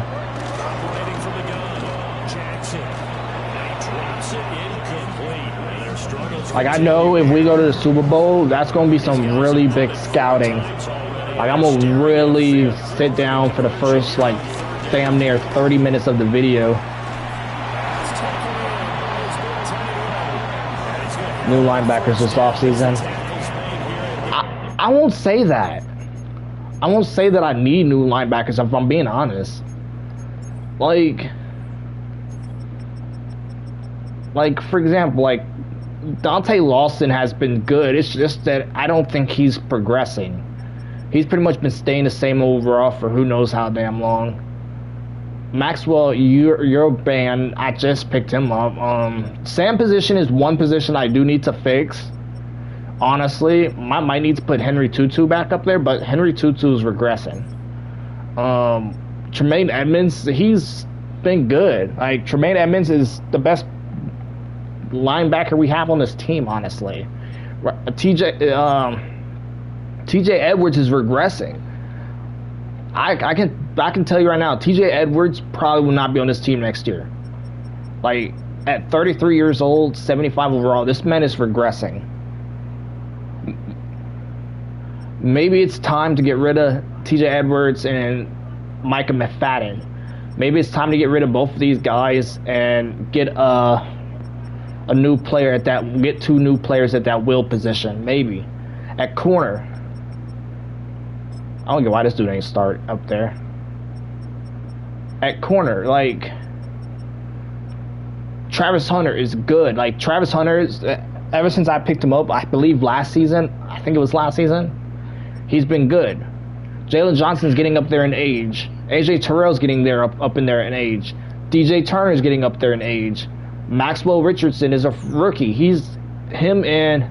Like, I know if we go to the Super Bowl, that's going to be some really big scouting. Like, I'm going to really sit down for the first, like, damn near 30 minutes of the video. New linebackers this offseason. I won't say that. I won't say that I need new linebackers if I'm being honest. Like, for example, like, Dante Lawson has been good. It's just that I don't think he's progressing. He's pretty much been staying the same overall for who knows how damn long. Maxwell, you're a band. I just picked him up. Sam position is one position I do need to fix. Honestly, I might need to put Henry Tutu back up there, but Henry Tutu is regressing. Tremaine Edmonds, he's been good. Like, Tremaine Edmonds is the best linebacker we have on this team, honestly. TJ Edwards is regressing. I can tell you right now, TJ Edwards probably will not be on this team next year. Like, at 33 years old, 75 overall, this man is regressing. Maybe it's time to get rid of TJ Edwards and Micah McFadden. Maybe it's time to get rid of both of these guys and get a new player at that. Get 2 new players at that will position. Maybe at corner. I don't get why this dude ain't start up there. At corner, like, Travis Hunter is good. Like, Travis Hunter is, ever since I picked him up, I believe last season. I think it was last season. He's been good. Jalen Johnson's getting up there in age. AJ Terrell's getting there up in there in age. DJ Turner's getting up there in age. Maxwell Richardson is a rookie. Him and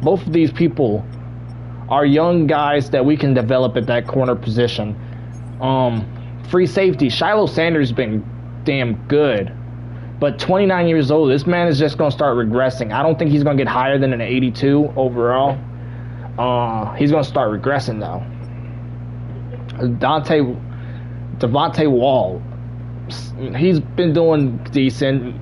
both of these people are young guys that we can develop at that corner position. Free safety, Shiloh Sanders has been damn good. But 29 years old, this man is just going to start regressing. I don't think he's going to get higher than an 82 overall. He's going to start regressing, though. Devontae Wall, he's been doing decent.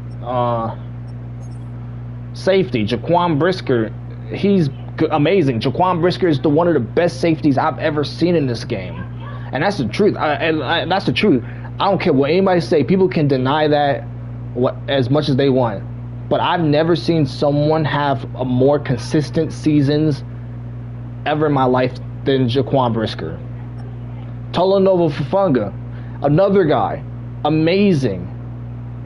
Safety, Jaquan Brisker, he's amazing. Jaquan Brisker is one of the best safeties I've ever seen in this game. And that's the truth. That's the truth. I don't care what anybody say. People can deny that as much as they want. But I've never seen someone have a more consistent seasons ever in my life than Jaquan Brisker. Talanoa Hufanga, another guy, amazing.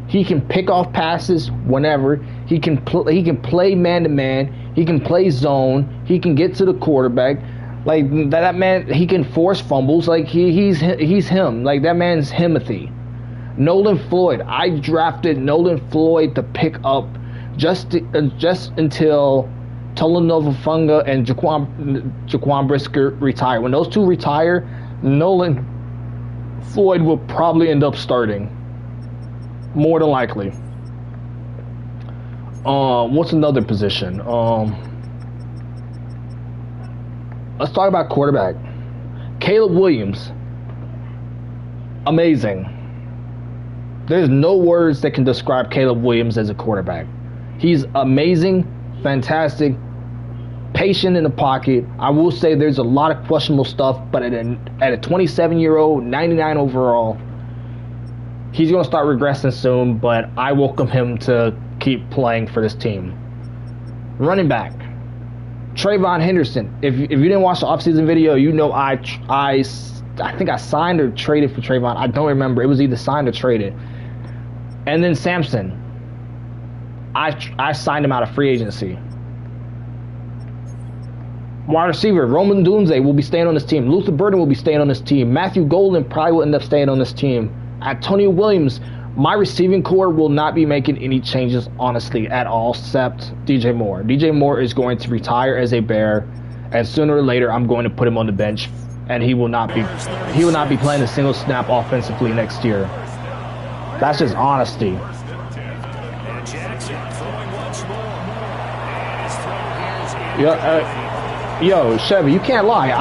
He can pick off passes whenever. He can play man to man. He can play zone. He can get to the quarterback. Like that man, he can force fumbles. Like he's him. Like that man's Himothy. Nolan Floyd. I drafted Nolan Floyd to pick up just until Talanoa Hufanga and Jaquan Brisker retire. When those two retire, Nolan Floyd will probably end up starting. More than likely. What's another position? Let's talk about quarterback. Caleb Williams. Amazing. There's no words that can describe Caleb Williams as a quarterback. He's amazing, fantastic, patient in the pocket. I will say there's a lot of questionable stuff, but at a 27-year-old, 99 overall, he's going to start regressing soon, but I welcome him to keep playing for this team. Running back, Trayvon Henderson. If you didn't watch the offseason video, you know I think I signed or traded for Trayvon. I don't remember. It was either signed or traded. And then Samson. I signed him out of free agency. Wide receiver, Roman Dunze will be staying on this team. Luther Burden will be staying on this team. Matthew Golden probably will end up staying on this team. Antonio Williams, my receiving core will not be making any changes, honestly, at all, except DJ Moore. DJ Moore is going to retire as a Bear, and sooner or later, I'm going to put him on the bench, and he will not be playing a single snap offensively next year. That's just honesty. Yo, Chevy, you can't lie.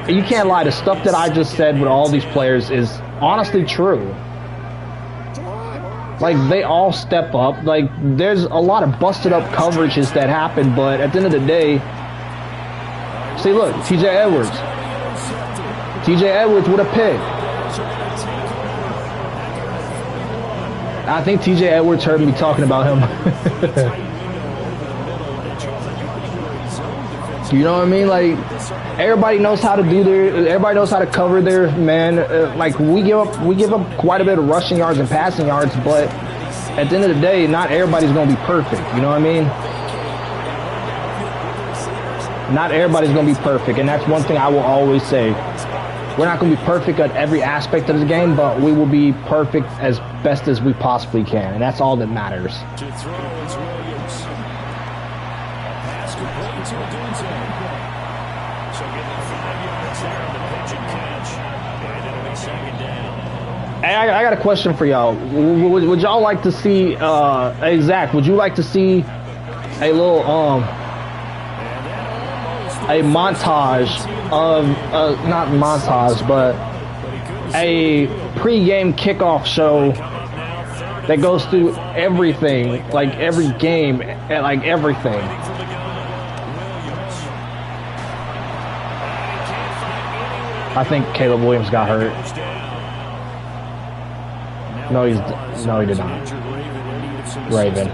You can't lie. The stuff that I just said with all these players is honestly true. Like, they all step up. Like, there's a lot of busted up coverages that happen, but at the end of the day, see, look, TJ Edwards. TJ Edwards with a pick. I think TJ Edwards heard me talking about him. You know what I mean? Like, everybody knows how to everybody knows how to cover their man. Like, we give up quite a bit of rushing yards and passing yards, but at the end of the day, not everybody's going to be perfect. You know what I mean? Not everybody's going to be perfect, and that's one thing I will always say. We're not going to be perfect at every aspect of the game, but we will be perfect as best as we possibly can, and that's all that matters. To throw is Williams. Pass complete to Dunze. So getting 5 yards there on the pitch and catch. And it'll be second down. Hey, I got a question for y'all. Would y'all like to see, hey, Zach, would you like to see a little, a montage of, not montage, but a pre-game kickoff show that goes through everything, like every game, and like everything. I think Caleb Williams got hurt. No, he did not. Raven.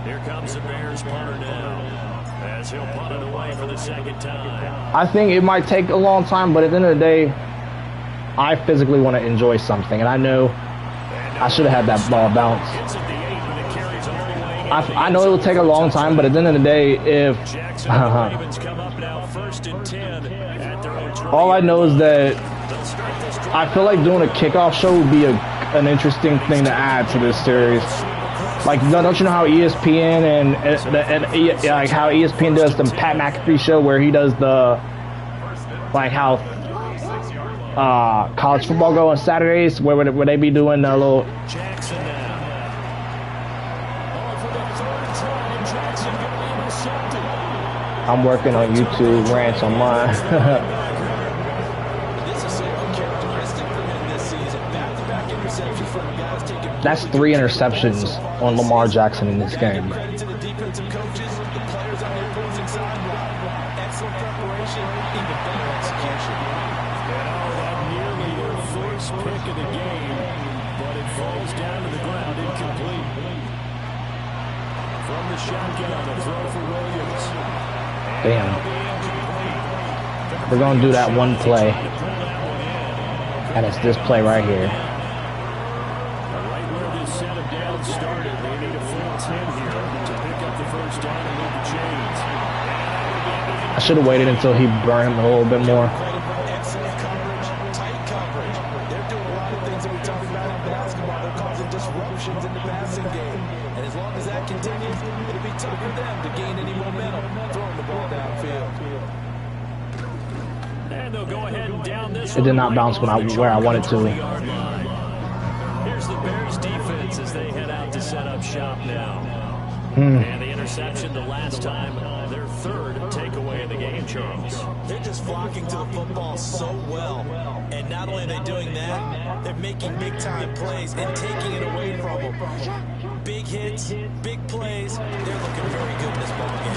Here comes the Bears punter now, as he'll punt it away for the second time. I think it might take a long time, but at the end of the day, I physically want to enjoy something, and I know I should have had that ball bounce. I know it will take a long time, but at the end of the day, if all I know is that I feel like doing a kickoff show would be an interesting thing to add to this series. Like, don't you know how ESPN and like how ESPN does the Pat McAfee show where he does the, like how college football go on Saturdays where they be doing a little. I'm working on YouTube rants on mine. That's 3 interceptions on Lamar Jackson in this game. Pick of the game, but it falls down to the ground incomplete. From the shotgun, the throw for Williams. Damn. We're going to do that one play. And it's this play right here. Right where this set of downs started, they need a full 10 here to pick up the first down and move the chains. I should have waited until he burned him a little bit more. Excellent coverage, tight coverage. They're doing a lot of things that we talk about in basketball. They're causing disruptions in the passing game. And as long as that continues, it'll be tough for them to gain any momentum throwing the ball downfield. And they'll go ahead and down this. It did not bounce where I wanted to. Here's the Bears defense as they head out to set up shop now. And the interception the last time, their third takeaway in the game, Charles. They're just flocking to the football so well. And not only are they doing that, they're making big-time plays and taking it away from them. Big hits, big plays. They're looking very good in this ball game.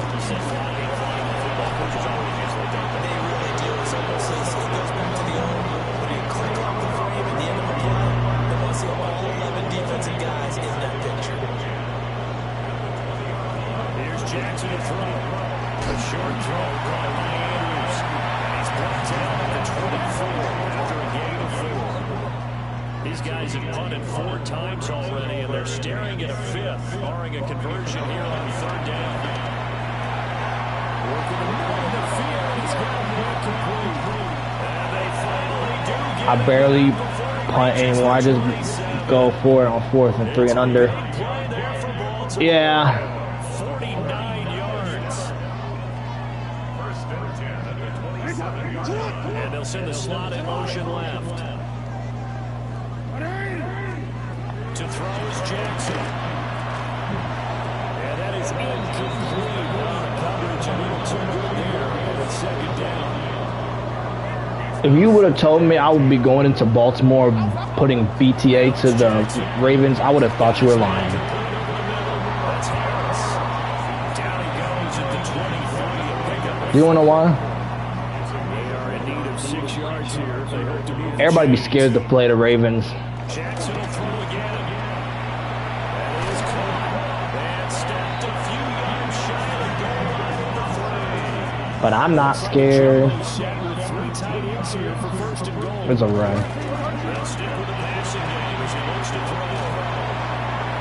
They really do. It's almost as it goes back to the old, when you click off the frame at the end of the play, they want to see all 11 defensive guys in that picture. Here's Jackson to throw. A short throw by Ryan Andrews. He's brought down at the 24 after a gain of 4. These guys have punted 4 times already, and they're staring at a 5th, barring a conversion here on 3rd down. Working the middle of the field. He's got it complete. And they finally do get I barely punt anymore. I just go for it on 4th and 3 and under. Yeah. 49 yards. And they'll send the slot in motion left. To throw is Jackson. And that is incomplete. Coverage a little too good there. And it's 2nd down. If you would have told me I would be going into Baltimore putting BTA to the Ravens, I would have thought you were lying. That's Harris. Down he goes at the 23. You want to know why? They are in need of 6 yards here. They hope to move. Everybody be scared to play the Ravens. Jackson will throw again. That is caught. And stepped a few yards shy of the goal line at the 3. But I'm not scared. Set with 3 tight ends here for 1st and goal. It's a run. They'll stick with the passing game as he looks to throw.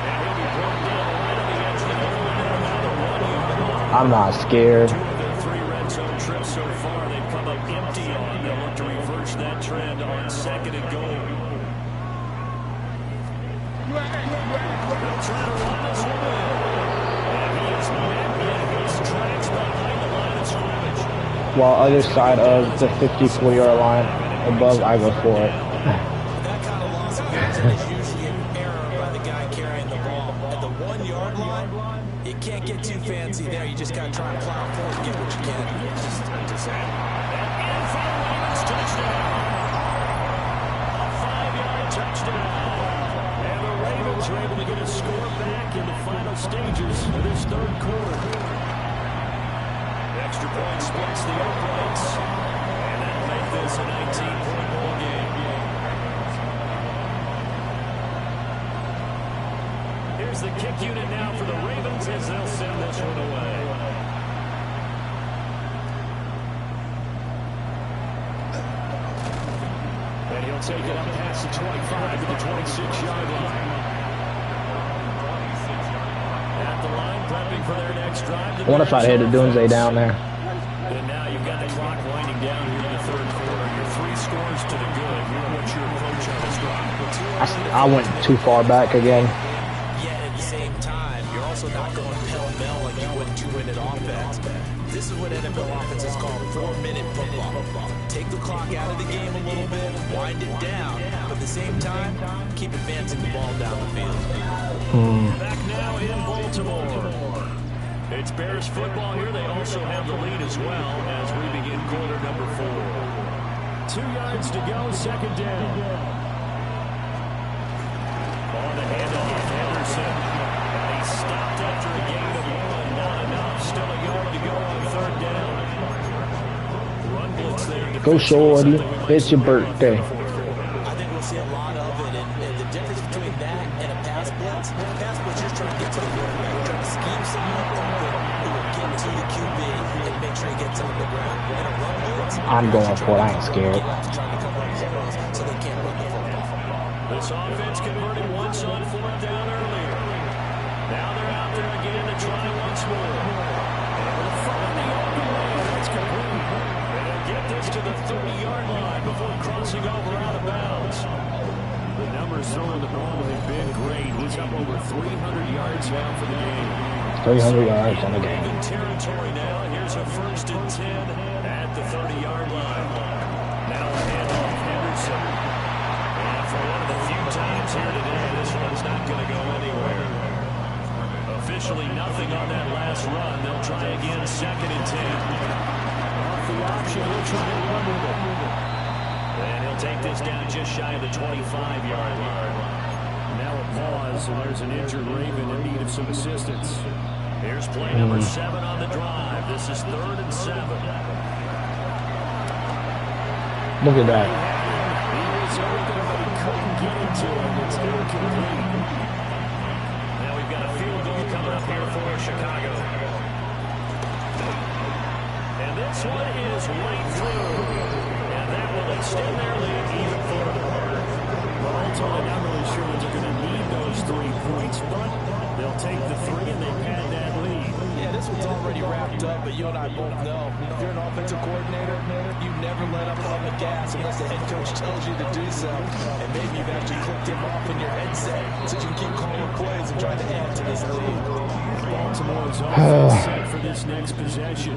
And he'll be brought down right on the edge of the goal line. Another 1 yard line. I'm not scared. 2 of their 3 red zone trips so far, they've come up empty on. They'll look to reverse that trend on 2nd and goal. They'll try to run this one. And he is met in his tracks behind the line of scrimmage. While other side of the 54-yard line above, I go for it. That kind of loss of vision is usually an error by the guy carrying the ball. At the 1 yard line, you can't get too fancy there. You just got to try and plow forward and get what you can. Just And for the Ravens touchdown. A 5-yard touchdown. And the Ravens are able to get a score back in the final stages of this 3rd quarter. Extra point splits the Oaklands. And that'll make this a 19-point ball game. Here's the kick unit now for the Ravens as they'll send this one away. And he'll take it up past the 25 to the 26-yard line. At the line, prepping for their next drive. I wonder if I hit a Doomsday down there. And now you've got the clock winding down here in the 3rd quarter. You're 3 scores to the good. What's your approach on this drive? I went too far back again. Yet at the same time, you're also not going pell-mell like you would 2-minute offense. This is what NFL offenses call 4-minute football. Take the clock out of the game a little bit, wind it down, but at the same time, keep advancing the ball down the field. Back now in Baltimore. It's Bears football here. They also have the lead as well as we begin quarter number 4. 2 yards to go, 2nd down. On the handoff, Henderson. And he stopped after a gain of 1. Not enough. Still a yard to go on 3rd down. Run blitz there. Go shorty. It's your birthday. I think we'll see a lot of it, and the difference between that and a pass blitz, you're trying to get to the quarterback. You're trying to scheme someone who will get to the QB and make sure he gets him on the ground. In a run blitz, I'm going for it. I ain't scared. This offense converted once on fourth down earlier. Now they're out there again to try once more. And with a front in the open man, that's complete. And they'll get this to the 30-yard line before crossing over out of bounds. The numbers throwing the ball have been great. He's up over 300 yards now for the game. 300 yards on the game. In territory now. Here's a 1st and 10 at the 30-yard line. Now a handoff Henderson. And for one of the few times here today, this one's not going to go anywhere. Officially nothing on that last run. They'll try again, 2nd and 10. Off the option, he'll try to run with it. And he'll take this down just shy of the 25-yard line. Now a pause, and there's an injured Raven in need of some assistance. Here's play number 7 on the drive. This is 3rd and 7. Look at that. He was open, but he couldn't get it to him. It's incomplete. Now we've got a field goal coming up here for Chicago. And this one is right through. And that will extend their lead even further. Well, ultimately, not really sure that they're going to need those 3 points, but they'll take the 3 and they've had that lead. Yeah, this one's already wrapped up, but you and I both know if you're an offensive coordinator, you never let up on the gas unless the head coach tells you to do so. And maybe you've actually clicked him off in your headset so you can keep calling plays and trying to add to this lead. Baltimore's offense set for this next possession.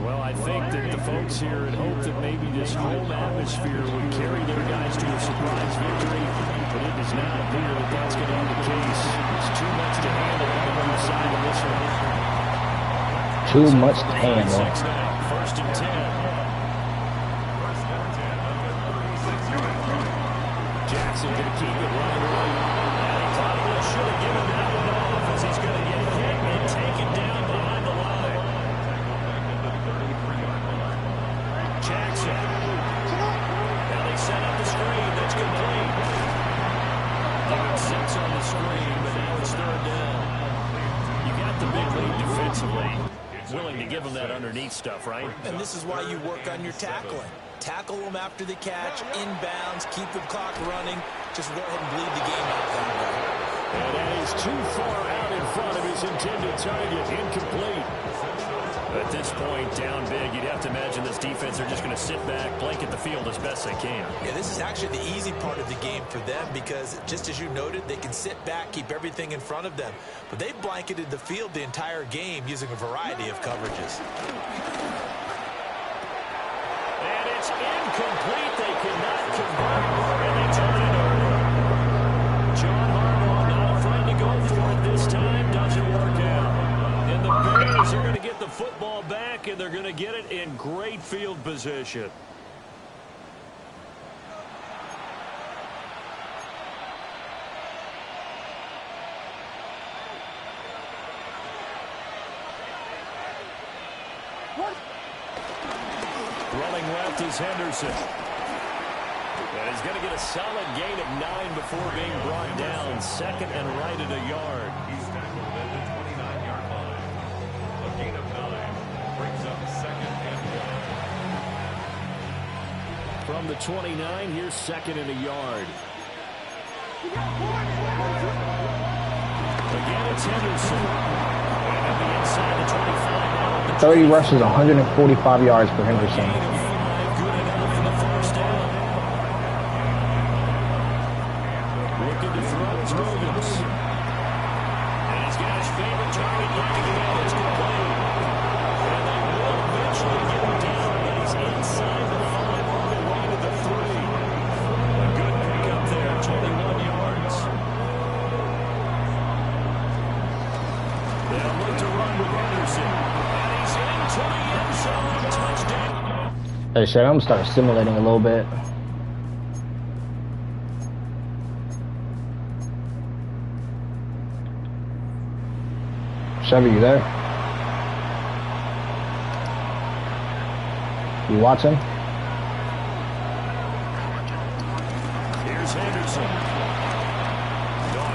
Well, I think that the folks here had hoped that maybe this home atmosphere would carry their guys to a surprise victory, but it does not appear that that's going to be the case. It's too much to handle on the other side of this one. Too much to handle. 1st and 10. Jackson going to keep it running right. And he probably should have given that one off as he's going to get hit and taken down behind the line. Jackson. Now they set up the screen. That's complete. Down 6 on the screen, but now it's 3rd down. You got the big lead defensively. Willing to give them that underneath stuff, right? And this is why you work on your tackling. Tackle them after the catch, inbounds, keep the clock running. Just go ahead and bleed the game out that way. And that is too far out in front of his intended target. Incomplete. At this point, down big, you'd have to imagine this defense are just going to sit back, blanket the field as best they can. Yeah, this is actually the easy part of the game for them because, just as you noted, they can sit back, keep everything in front of them. But they've blanketed the field the entire game using a variety of coverages. And it's incomplete. They cannot convert, and they turn it over. John Harbaugh not afraid to go for it this time. Doesn't work out. And the Bears are going to get the football back, and they're going to get it in great field position. Running left is Henderson. And he's going to get a solid gain of 9 before being brought down. 2nd and right at a yard. He's tackled at the 29-yard line. A gain of 9 brings up 2nd and 1. From the 29, here's 2nd and a yard. Again, it's Henderson. And on the inside, the 25 now. 30 rushes, 145 yards for Henderson. Good enough for the first down. Looking to throw is Williams. And he's got his favorite target looking at his complete. And they will eventually get him down, but he's inside the 5 on the way to the 3. A good pickup there, 21 yards. They'll look to run with Henderson. And he's into the end zone. Touchdown. Hey, Shay, I'm going to start simulating a little bit. Chevy, you there? You watching? Here's Henderson.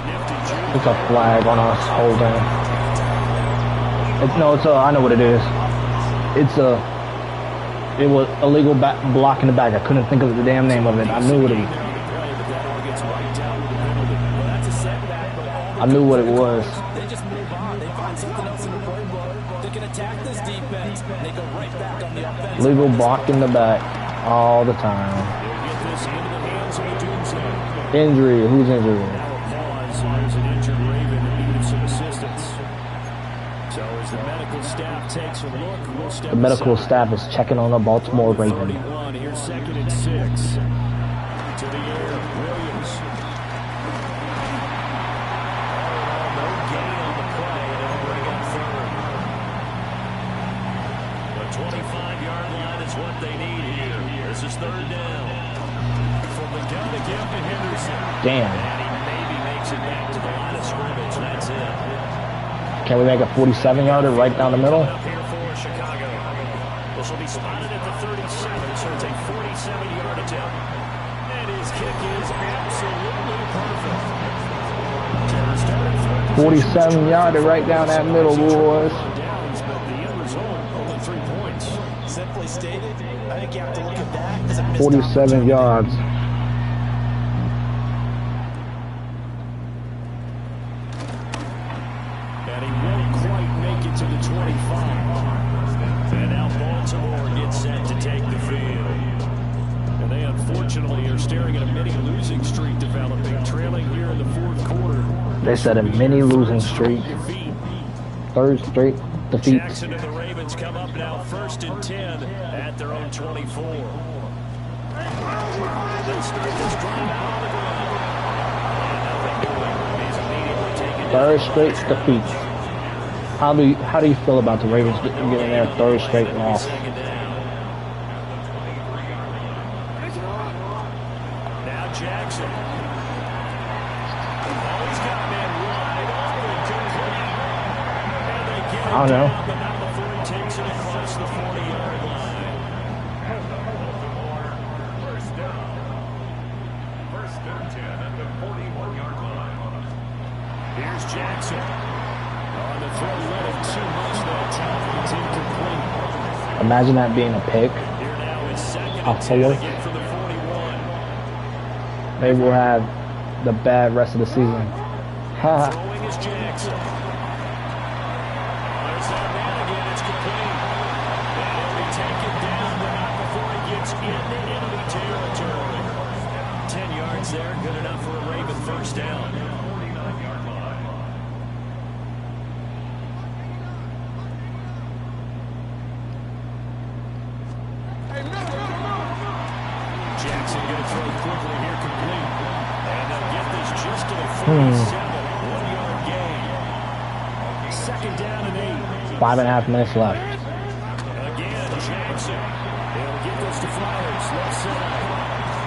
Nifty jump. It's a flag on us holding. No, it's a, I know what it is. It's a It was illegal block in the back. I couldn't think of the damn name of it. I knew what it was. I knew what it was. They just move on. They find something else in the playbook. They can attack this defense. They go right back on the offense. Legal block in the back all the time. Injury. Who's injured? There's an injured Raven that needed some assistance. So as the medical staff takes a look, we'll step The medical staff is checking on the Baltimore Ravens. 31, here's 2nd and 6. To the air, Williams. No gain on the play, and it'll bring up 3rd. The 25-yard line is what they need here. This is 3rd down. From the gun again to Henderson. Damn. And he maybe makes it back to the line of scrimmage. That's it. Can we make a 47-yarder right down the middle? Up here for Chicago. This will be spotted at the 37, so it's a 47-yard attempt. And his kick is absolutely perfect. 47-yarder right down that middle, boys. Downs, but the end result, only 3 points. Simply stated, I think you have to look at that as a missed 47 yards. And he won't quite make it to the 25. And now Baltimore gets set to take the field. And they unfortunately are staring at a mini losing streak developing, trailing here in the 4th quarter. They said a mini losing streak. 3rd straight defeat. Jackson and the Ravens come up now 1st and 10 at their own 24. They'll start this drive out on the ground. And nothing doing. He's immediately taken 3rd straight defeat. How do you feel about the Ravens getting their 3rd straight loss? Second down. Now Jackson. Oh, he's got a man wide open, complete. And they get it I don't know. down, but not before he takes it across the 40-yard line. First down. 1st and 10 at the 41-yard line. Here's Jackson. On the throw, led him too much that time. It's incomplete. Imagine that being a pick. Here now is 2nd I'll and 10 tell you. again for the 41. They will have the bad rest of the season. Ha. Throwing is Jackson. There's that man again. It's complete. And he'll be taken down, but not before he gets into enemy territory. 10 yards there. Good enough for a Raven 1st down. 49-yard line. Jackson going to throw quickly here, complete. And they'll get this just to the 47. 1-yard gain. 2nd down and 8. 5.5 minutes left. Again, Jackson. He'll get this to Flowers, left side.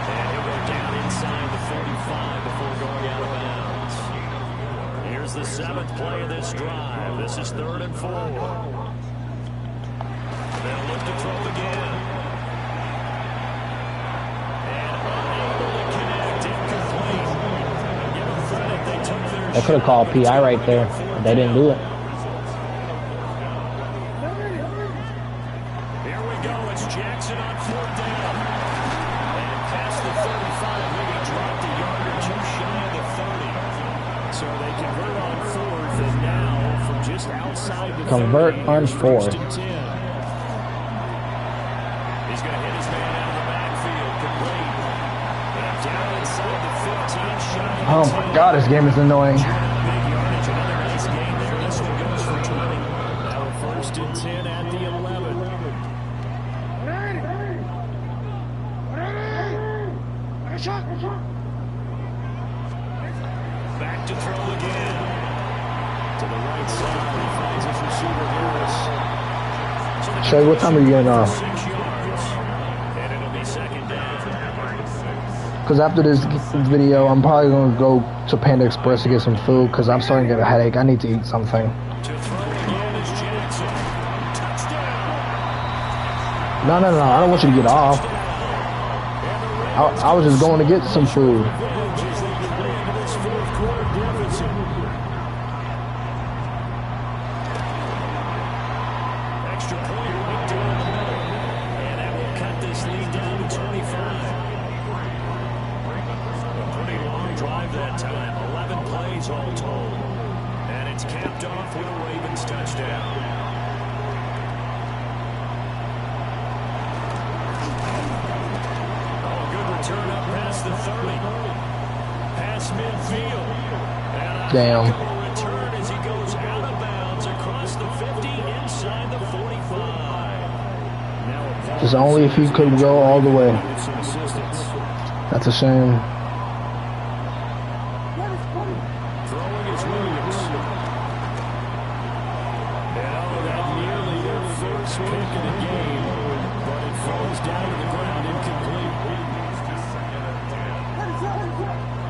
And he'll go down inside the 45 before going out of bounds. Here's the 7th play of this drive. This is 3rd and 4. They'll look to throw again. They could have called PI right there, but they didn't do it. Here we go. It's Jackson on 4th down. And past the 35, maybe dropped a yard or 2 shy of the 30. So they convert on 4th, and now from just outside the 30, Convert on here's 4th. 1st and 10. He's going to hit his man out of the backfield, complete. And down inside the 15, shy of the Oh 10. my God, this game is annoying. Big yardage, another nice gain there. This one goes for 20. Now 1st and 10 at the 11. Back to throw again. To the right side, he finds his receiver Harris. So Shay, what time are you getting off? 6 yards. And it'll be 2nd down. Because after this video, I'm probably going to go to Panda Express to get some food because I'm starting to get a headache. I need to eat something. To throw again is Jackson. Touchdown. No. I don't want you to get off. I was just going to get some food. Extra point right down the middle. And that will yards all told. And it's capped off with a Ravens touchdown. Oh, good return up past the 30. Past midfield. And Damn. return as he goes out of bounds across the 50 inside the 45. Just only if he could go all the way. That's a shame. Throwing is Williams. And that nearly their first pick of the game, but it falls down to the ground incomplete.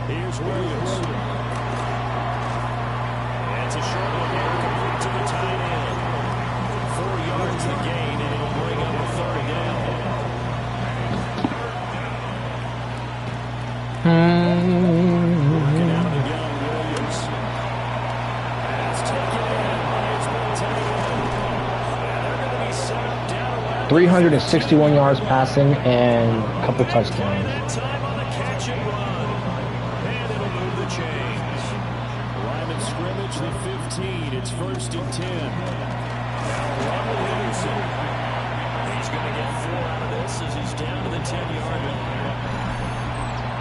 Here's Williams. It's a short one here, complete to the tight end. 4 yards the gain, and it'll bring up a third down. Working out again, Williams. Pass taken in by his big tight end. And they're going to be set up down around 361 yards passing and a couple touchdowns. that time on the catch and run. And it'll move the chains. Line of scrimmage, the 15. It's 1st and 10. Now Ronald Henderson. He's going to get 4 out of this as he's down to the 10-yard line.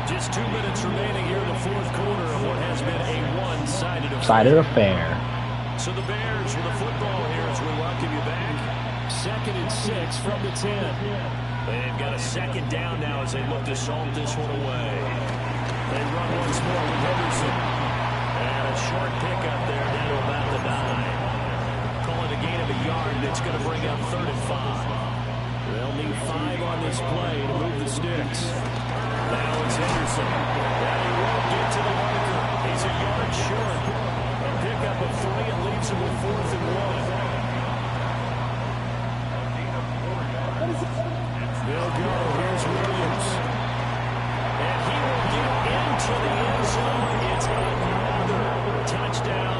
Just 2 minutes remaining here in the 4th quarter of what has been a one-sided affair. So the Bears with the football here as we welcome you back. 2nd and 6 from the 10. They've got a 2nd down now as they look to salt this one away. They run once more with Henderson. And a short pickup there down to about the 9. Calling a gain of a yard that's going to bring up 3rd and 5. They'll need 5 on this play to move the sticks. Now it's Henderson. And he won't get to the marker. He's a yard short. A pickup of 3 and leaves him with 4th and 1. They'll go. Here's Williams. And he will get into the end zone. It's another touchdown.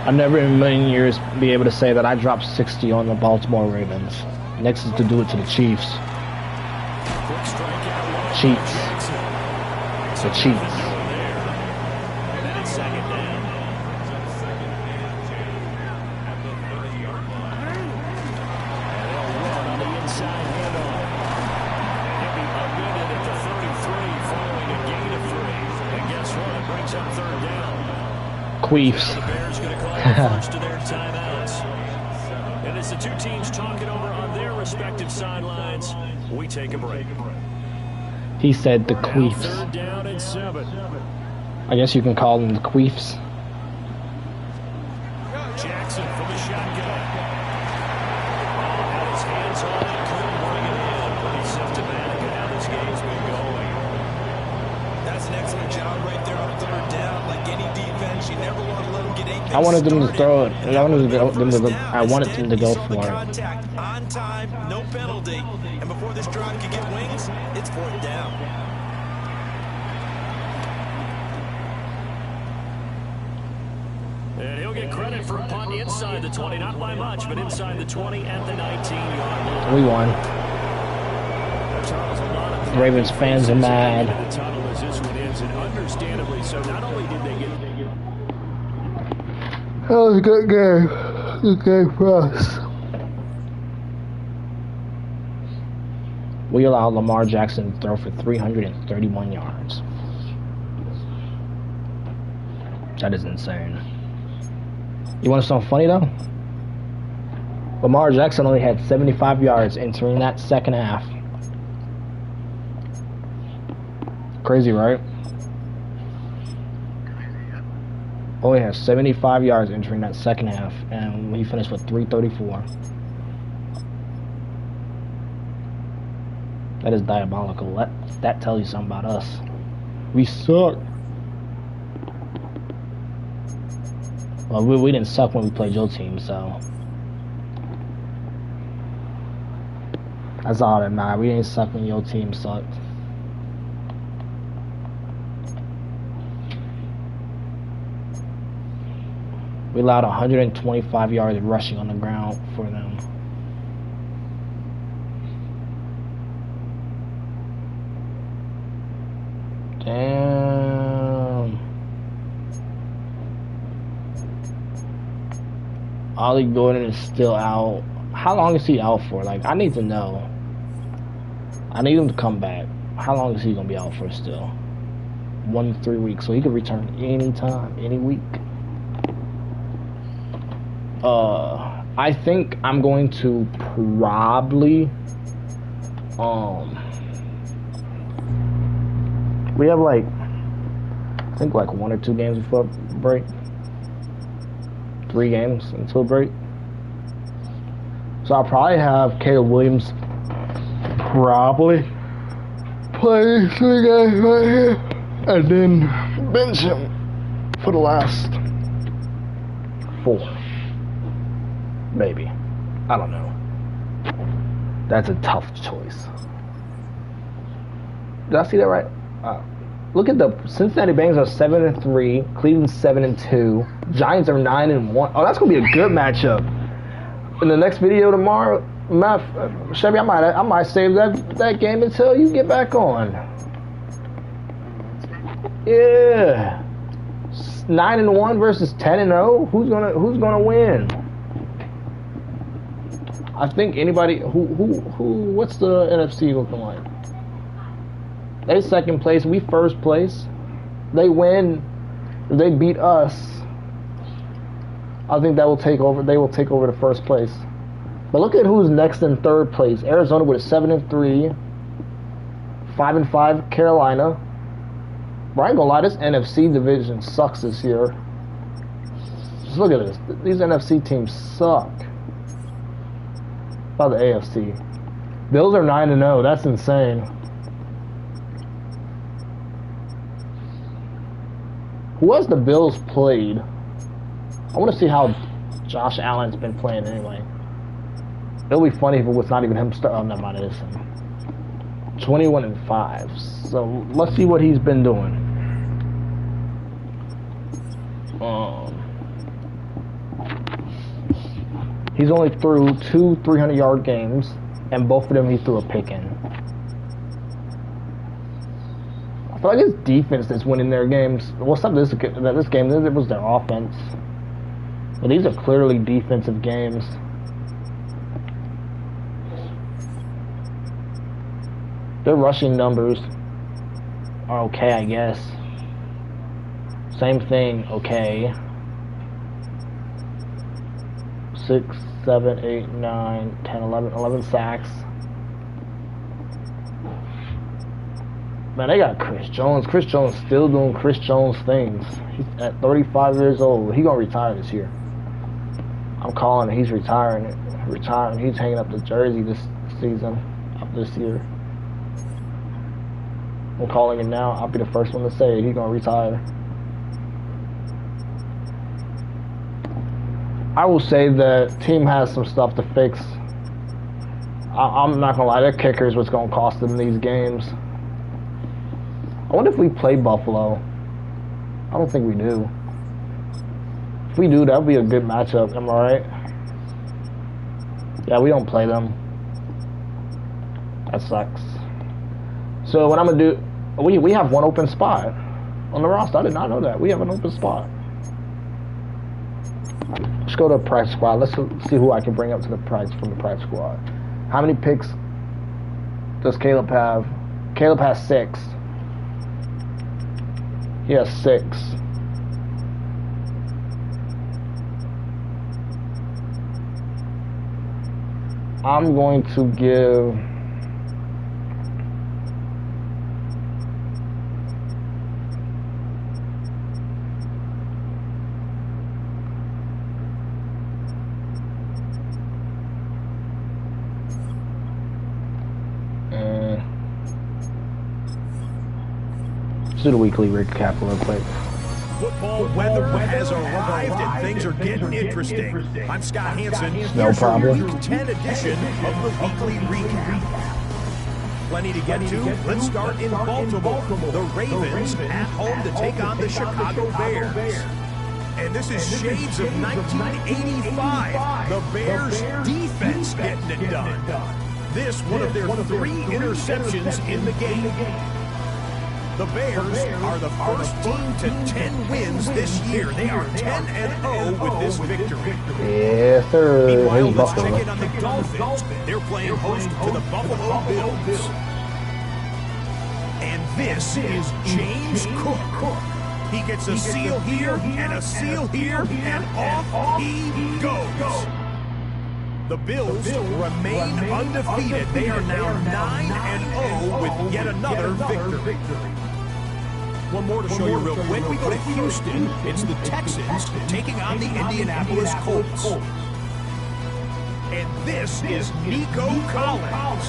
I've never in a million years be able to say that I dropped 60 on the Baltimore Ravens. Next is to do it to the Chiefs. Quick strikeout. Cheats. The cheats. And then it's 2nd down. And they'll run on the inside handoff. And he'll be upended at the 33 following a gain of 3. And guess what? It brings up 3rd down. Queefs. The Bears going to call the first of their timeouts. And as the two teams talking over on their respective sidelines, we take a break. He said the Now queefs. 3rd down and 7. I guess you can call them the queefs. Jackson from the shotgun. Had his hands on it, couldn't bring it in, but he's symptomatic of how this game's been going. That's an excellent job right there on 3rd down. Like any defense, you never want to let them get anything I wanted them to started. throw it. I wanted them to go for Instead, you saw the it. contact on time, no penalty. And before this drive could get wings, it's 4th down. And he'll get credit for a punt inside the 20, not by much, but inside the 20 at the 19-yard line. We won. Charles, a lot of Ravens fans are mad. the tunnel as this one ends, and understandably so. Not only did they get That was a good game. Good game for us. We allowed Lamar Jackson to throw for 331 yards. That is insane. You want something funny though? Lamar Jackson only had 75 yards entering that 2nd half. Crazy, right? Only has 75 yards entering that 2nd half, and he finished with 334. That is diabolical. That tells you something about us. We suck. Well, we didn't suck when we played your team, so that's all that matters. We didn't suck when your team sucked. We allowed 125 yards rushing on the ground for them. Ollie Gordon is still out. How long is he out for? Like, I need to know. I need him to come back. How long is he gonna be out for still? 1 to 3 weeks. So he could return anytime, any week. I think I'm going to probably we have like I think like 1 or 2 games before break. 3 games until break. So I'll probably have Caleb Williams probably play 3 games right here and then bench him for the last 4. Maybe. I don't know. That's a tough choice. Did I see that right? Look at the Cincinnati Bengals are 7-3, Cleveland 7-2, Giants are 9-1. Oh, that's gonna be a good matchup. In the next video tomorrow, Chevy, I might save that game until you get back on. Yeah, 9-1 versus 10-0. Who's gonna win? I think anybody who what's the NFC looking like? They second place, we first place. They win, they beat us. I think that will take over. They will take over the first place. But look at who's next in third place. Arizona with a 7-3, 5-5. Carolina. But I ain't gonna lie, this NFC division sucks this year. Just look at this. These NFC teams suck. About the AFC. Bills are 9-0. That's insane. Who has the Bills played? I want to see how Josh Allen's been playing anyway. It'll be funny if it was not even him start. Oh, never mind, it is him. 21-5. So let's see what he's been doing. He's only threw 2 300-yard games, and both of them he threw a pick in. I feel like it's defense that's winning their games. Well, some of this game, it was their offense. But these are clearly defensive games. Their rushing numbers are okay, I guess. Same thing, okay. 6, 7, 8, 9, 10, 11 sacks. Man, they got Chris Jones. Chris Jones still doing Chris Jones things. He's at 35 years old. He gonna retire this year. I'm calling it. He's retiring. He's hanging up the jersey this season, up this year. I'm calling it now. I'll be the first one to say it. He's gonna retire. I will say that team has some stuff to fix. I'm not gonna lie. Their kicker is what's gonna cost them these games. I wonder if we play Buffalo. I don't think we do. If we do, that would be a good matchup. Am I right? Yeah, we don't play them. That sucks. So what I'm gonna do? We have 1 open spot on the roster. I did not know that. We have an open spot. Let's go to the practice squad. Let's see who I can bring up to the practice from the practice squad. How many picks does Caleb have? Caleb has 6. He has 6. I'm going to give let's do the weekly recap real quick. Football weather has arrived and things are getting interesting. I'm Scott Hansen. No problem. Here's your Week 10 edition of the weekly recap. Plenty to get to. Let's start in Baltimore. The Ravens at home to take on the Chicago Bears. And this is shades of 1985. The Bears defense getting it done. This one of their 3 interceptions in the game. The Bears are the first team to 10 wins this year. They are 10-0 with this victory. Yes, sir. Meanwhile, let's check in on the Dolphins. They're playing host to the Buffalo Bills. And this is James Cook. He gets a seal here and a seal here, and off he goes. The Bills remain undefeated. They are now 9-0 with yet another victory. One more to show you real quick. We go to Houston. It's the Texans taking on the Indianapolis Colts. And this is Nico Collins.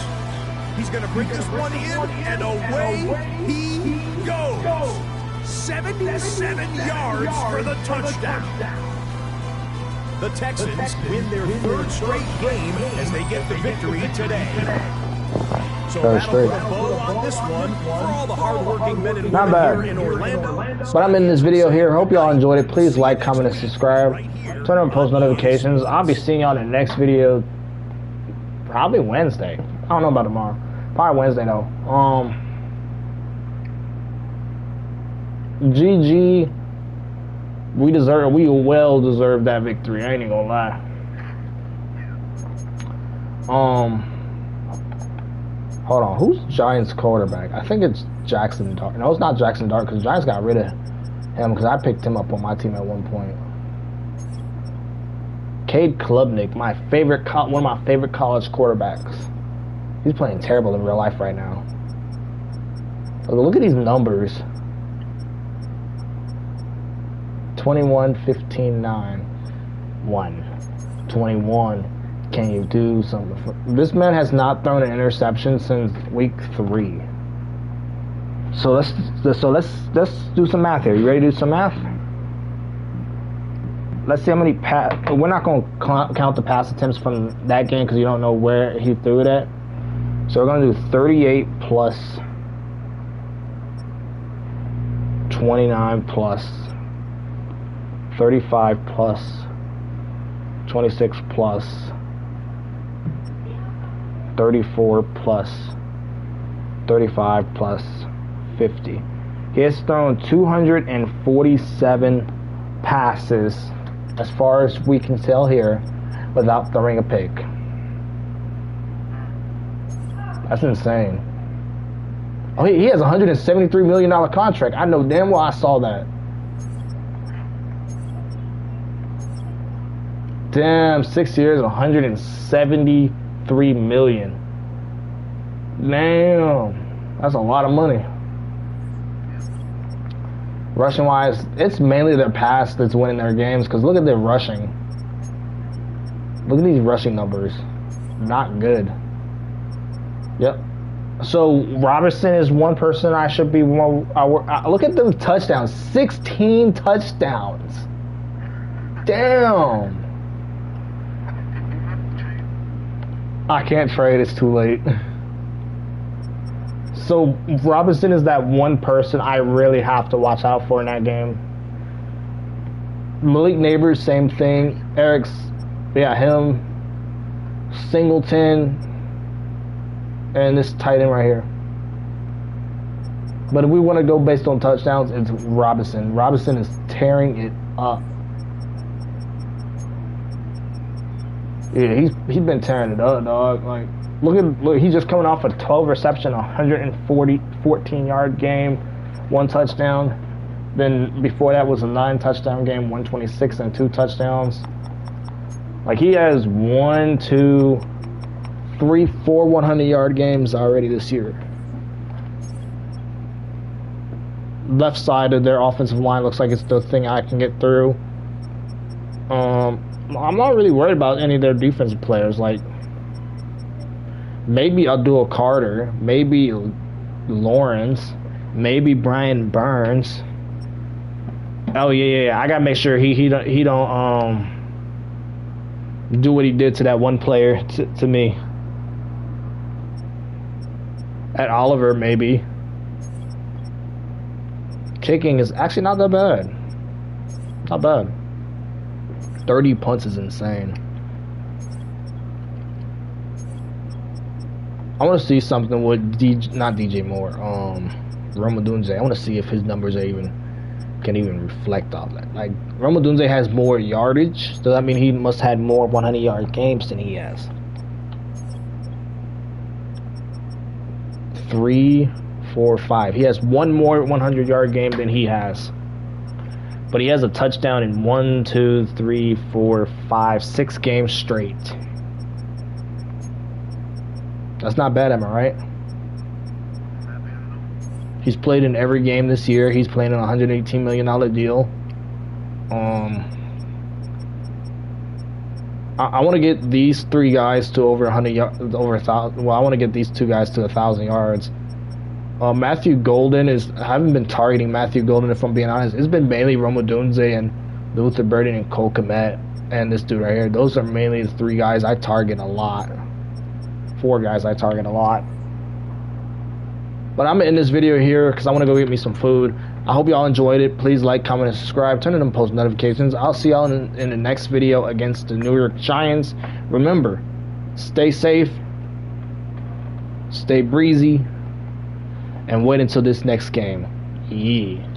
He's going to bring this one in, and away he goes. 77 yards for the touchdown. The Texans win their third straight game as they get the victory today. So that'll put a bow on this one for all the hardworking men and women here in Orlando. But I'm in this video here. Hope y'all enjoyed it. Please like, comment, and subscribe. Turn on post notifications. I'll be seeing y'all in the next video. Probably Wednesday. I don't know about tomorrow. Probably Wednesday though. GG. We well deserve that victory. I ain't even gonna lie. Hold on. Who's Giants quarterback? I think it's Jackson Dart. No, it's not Jackson Dart because Giants got rid of him because I picked him up on my team at one point. Cade Klubnik, one of my favorite college quarterbacks. He's playing terrible in real life right now. Look at these numbers. 21, 15, 9, 1. 21. Can you do something? This man has not thrown an interception since week 3. So let's do some math here. You ready to do some math? Let's see how many we're not going to count the pass attempts from that game because you don't know where he threw it at. So we're going to do 38 plus 29 plus 35 plus 26 plus 34 plus 35 plus 50. He has thrown 247 passes as far as we can tell here without throwing a pick. That's insane. Oh, he has a $173 million contract. I know damn well I saw that. Damn, 6 years, 173 million. Damn, that's a lot of money. Rushing wise, it's mainly their pass that's winning their games because look at their rushing. Look at these rushing numbers. Not good. Yep. So Robertson is one person I should be more. Look at the touchdowns. 16 touchdowns. Damn. I can't trade. It's too late. So Robinson is that one person I really have to watch out for in that game. Malik Neighbors, same thing. Eric's, yeah, him. Singleton. And this tight end right here. But if we want to go based on touchdowns, it's Robinson. Robinson is tearing it up. Yeah, he's been tearing it up, dog. Like, look, he's just coming off a 12 reception, 14 yard game, 1 touchdown. Then before that was a 9 touchdown game, 126 and 2 touchdowns. Like, he has 1, 2, 3, 4 100-yard games already this year. Left side of their offensive line looks like it's the thing I can get through. I'm not really worried about any of their defensive players. Like, maybe Abdul Carter, maybe Lawrence, maybe Brian Burns. Oh yeah. I gotta make sure he don't do what he did to that one player to me. At Oliver, maybe. Kicking is actually not that bad. Not bad. 30 punts is insane. I want to see something with not DJ Moore. Romadunze. I want to see if his numbers are can even reflect all that. Like, Romadunze has more yardage, so that means he must have had more 100-yard games than he has. 3, 4, 5. He has one more 100-yard game than he has. But he has a touchdown in 1, 2, 3, 4, 5, 6 games straight. That's not bad, am I right? He's played in every game this year. He's playing on a $118 million deal. I want to get these 3 guys to over 100 yards, over 1,000. Well, I want to get these 2 guys to 1,000 yards. Matthew Golden I haven't been targeting Matthew Golden, if I'm being honest. It's been mainly Romadunze and Luther Burden and Cole Kmet and this dude right here. Those are mainly the 3 guys I target a lot. 4 guys I target a lot. But I'm going to end this video here because I want to go get me some food. I hope y'all enjoyed it. Please like, comment, and subscribe. Turn on post notifications. I'll see y'all in the next video against the New York Giants. Remember, stay safe, stay breezy, and wait until this next game. Yeah.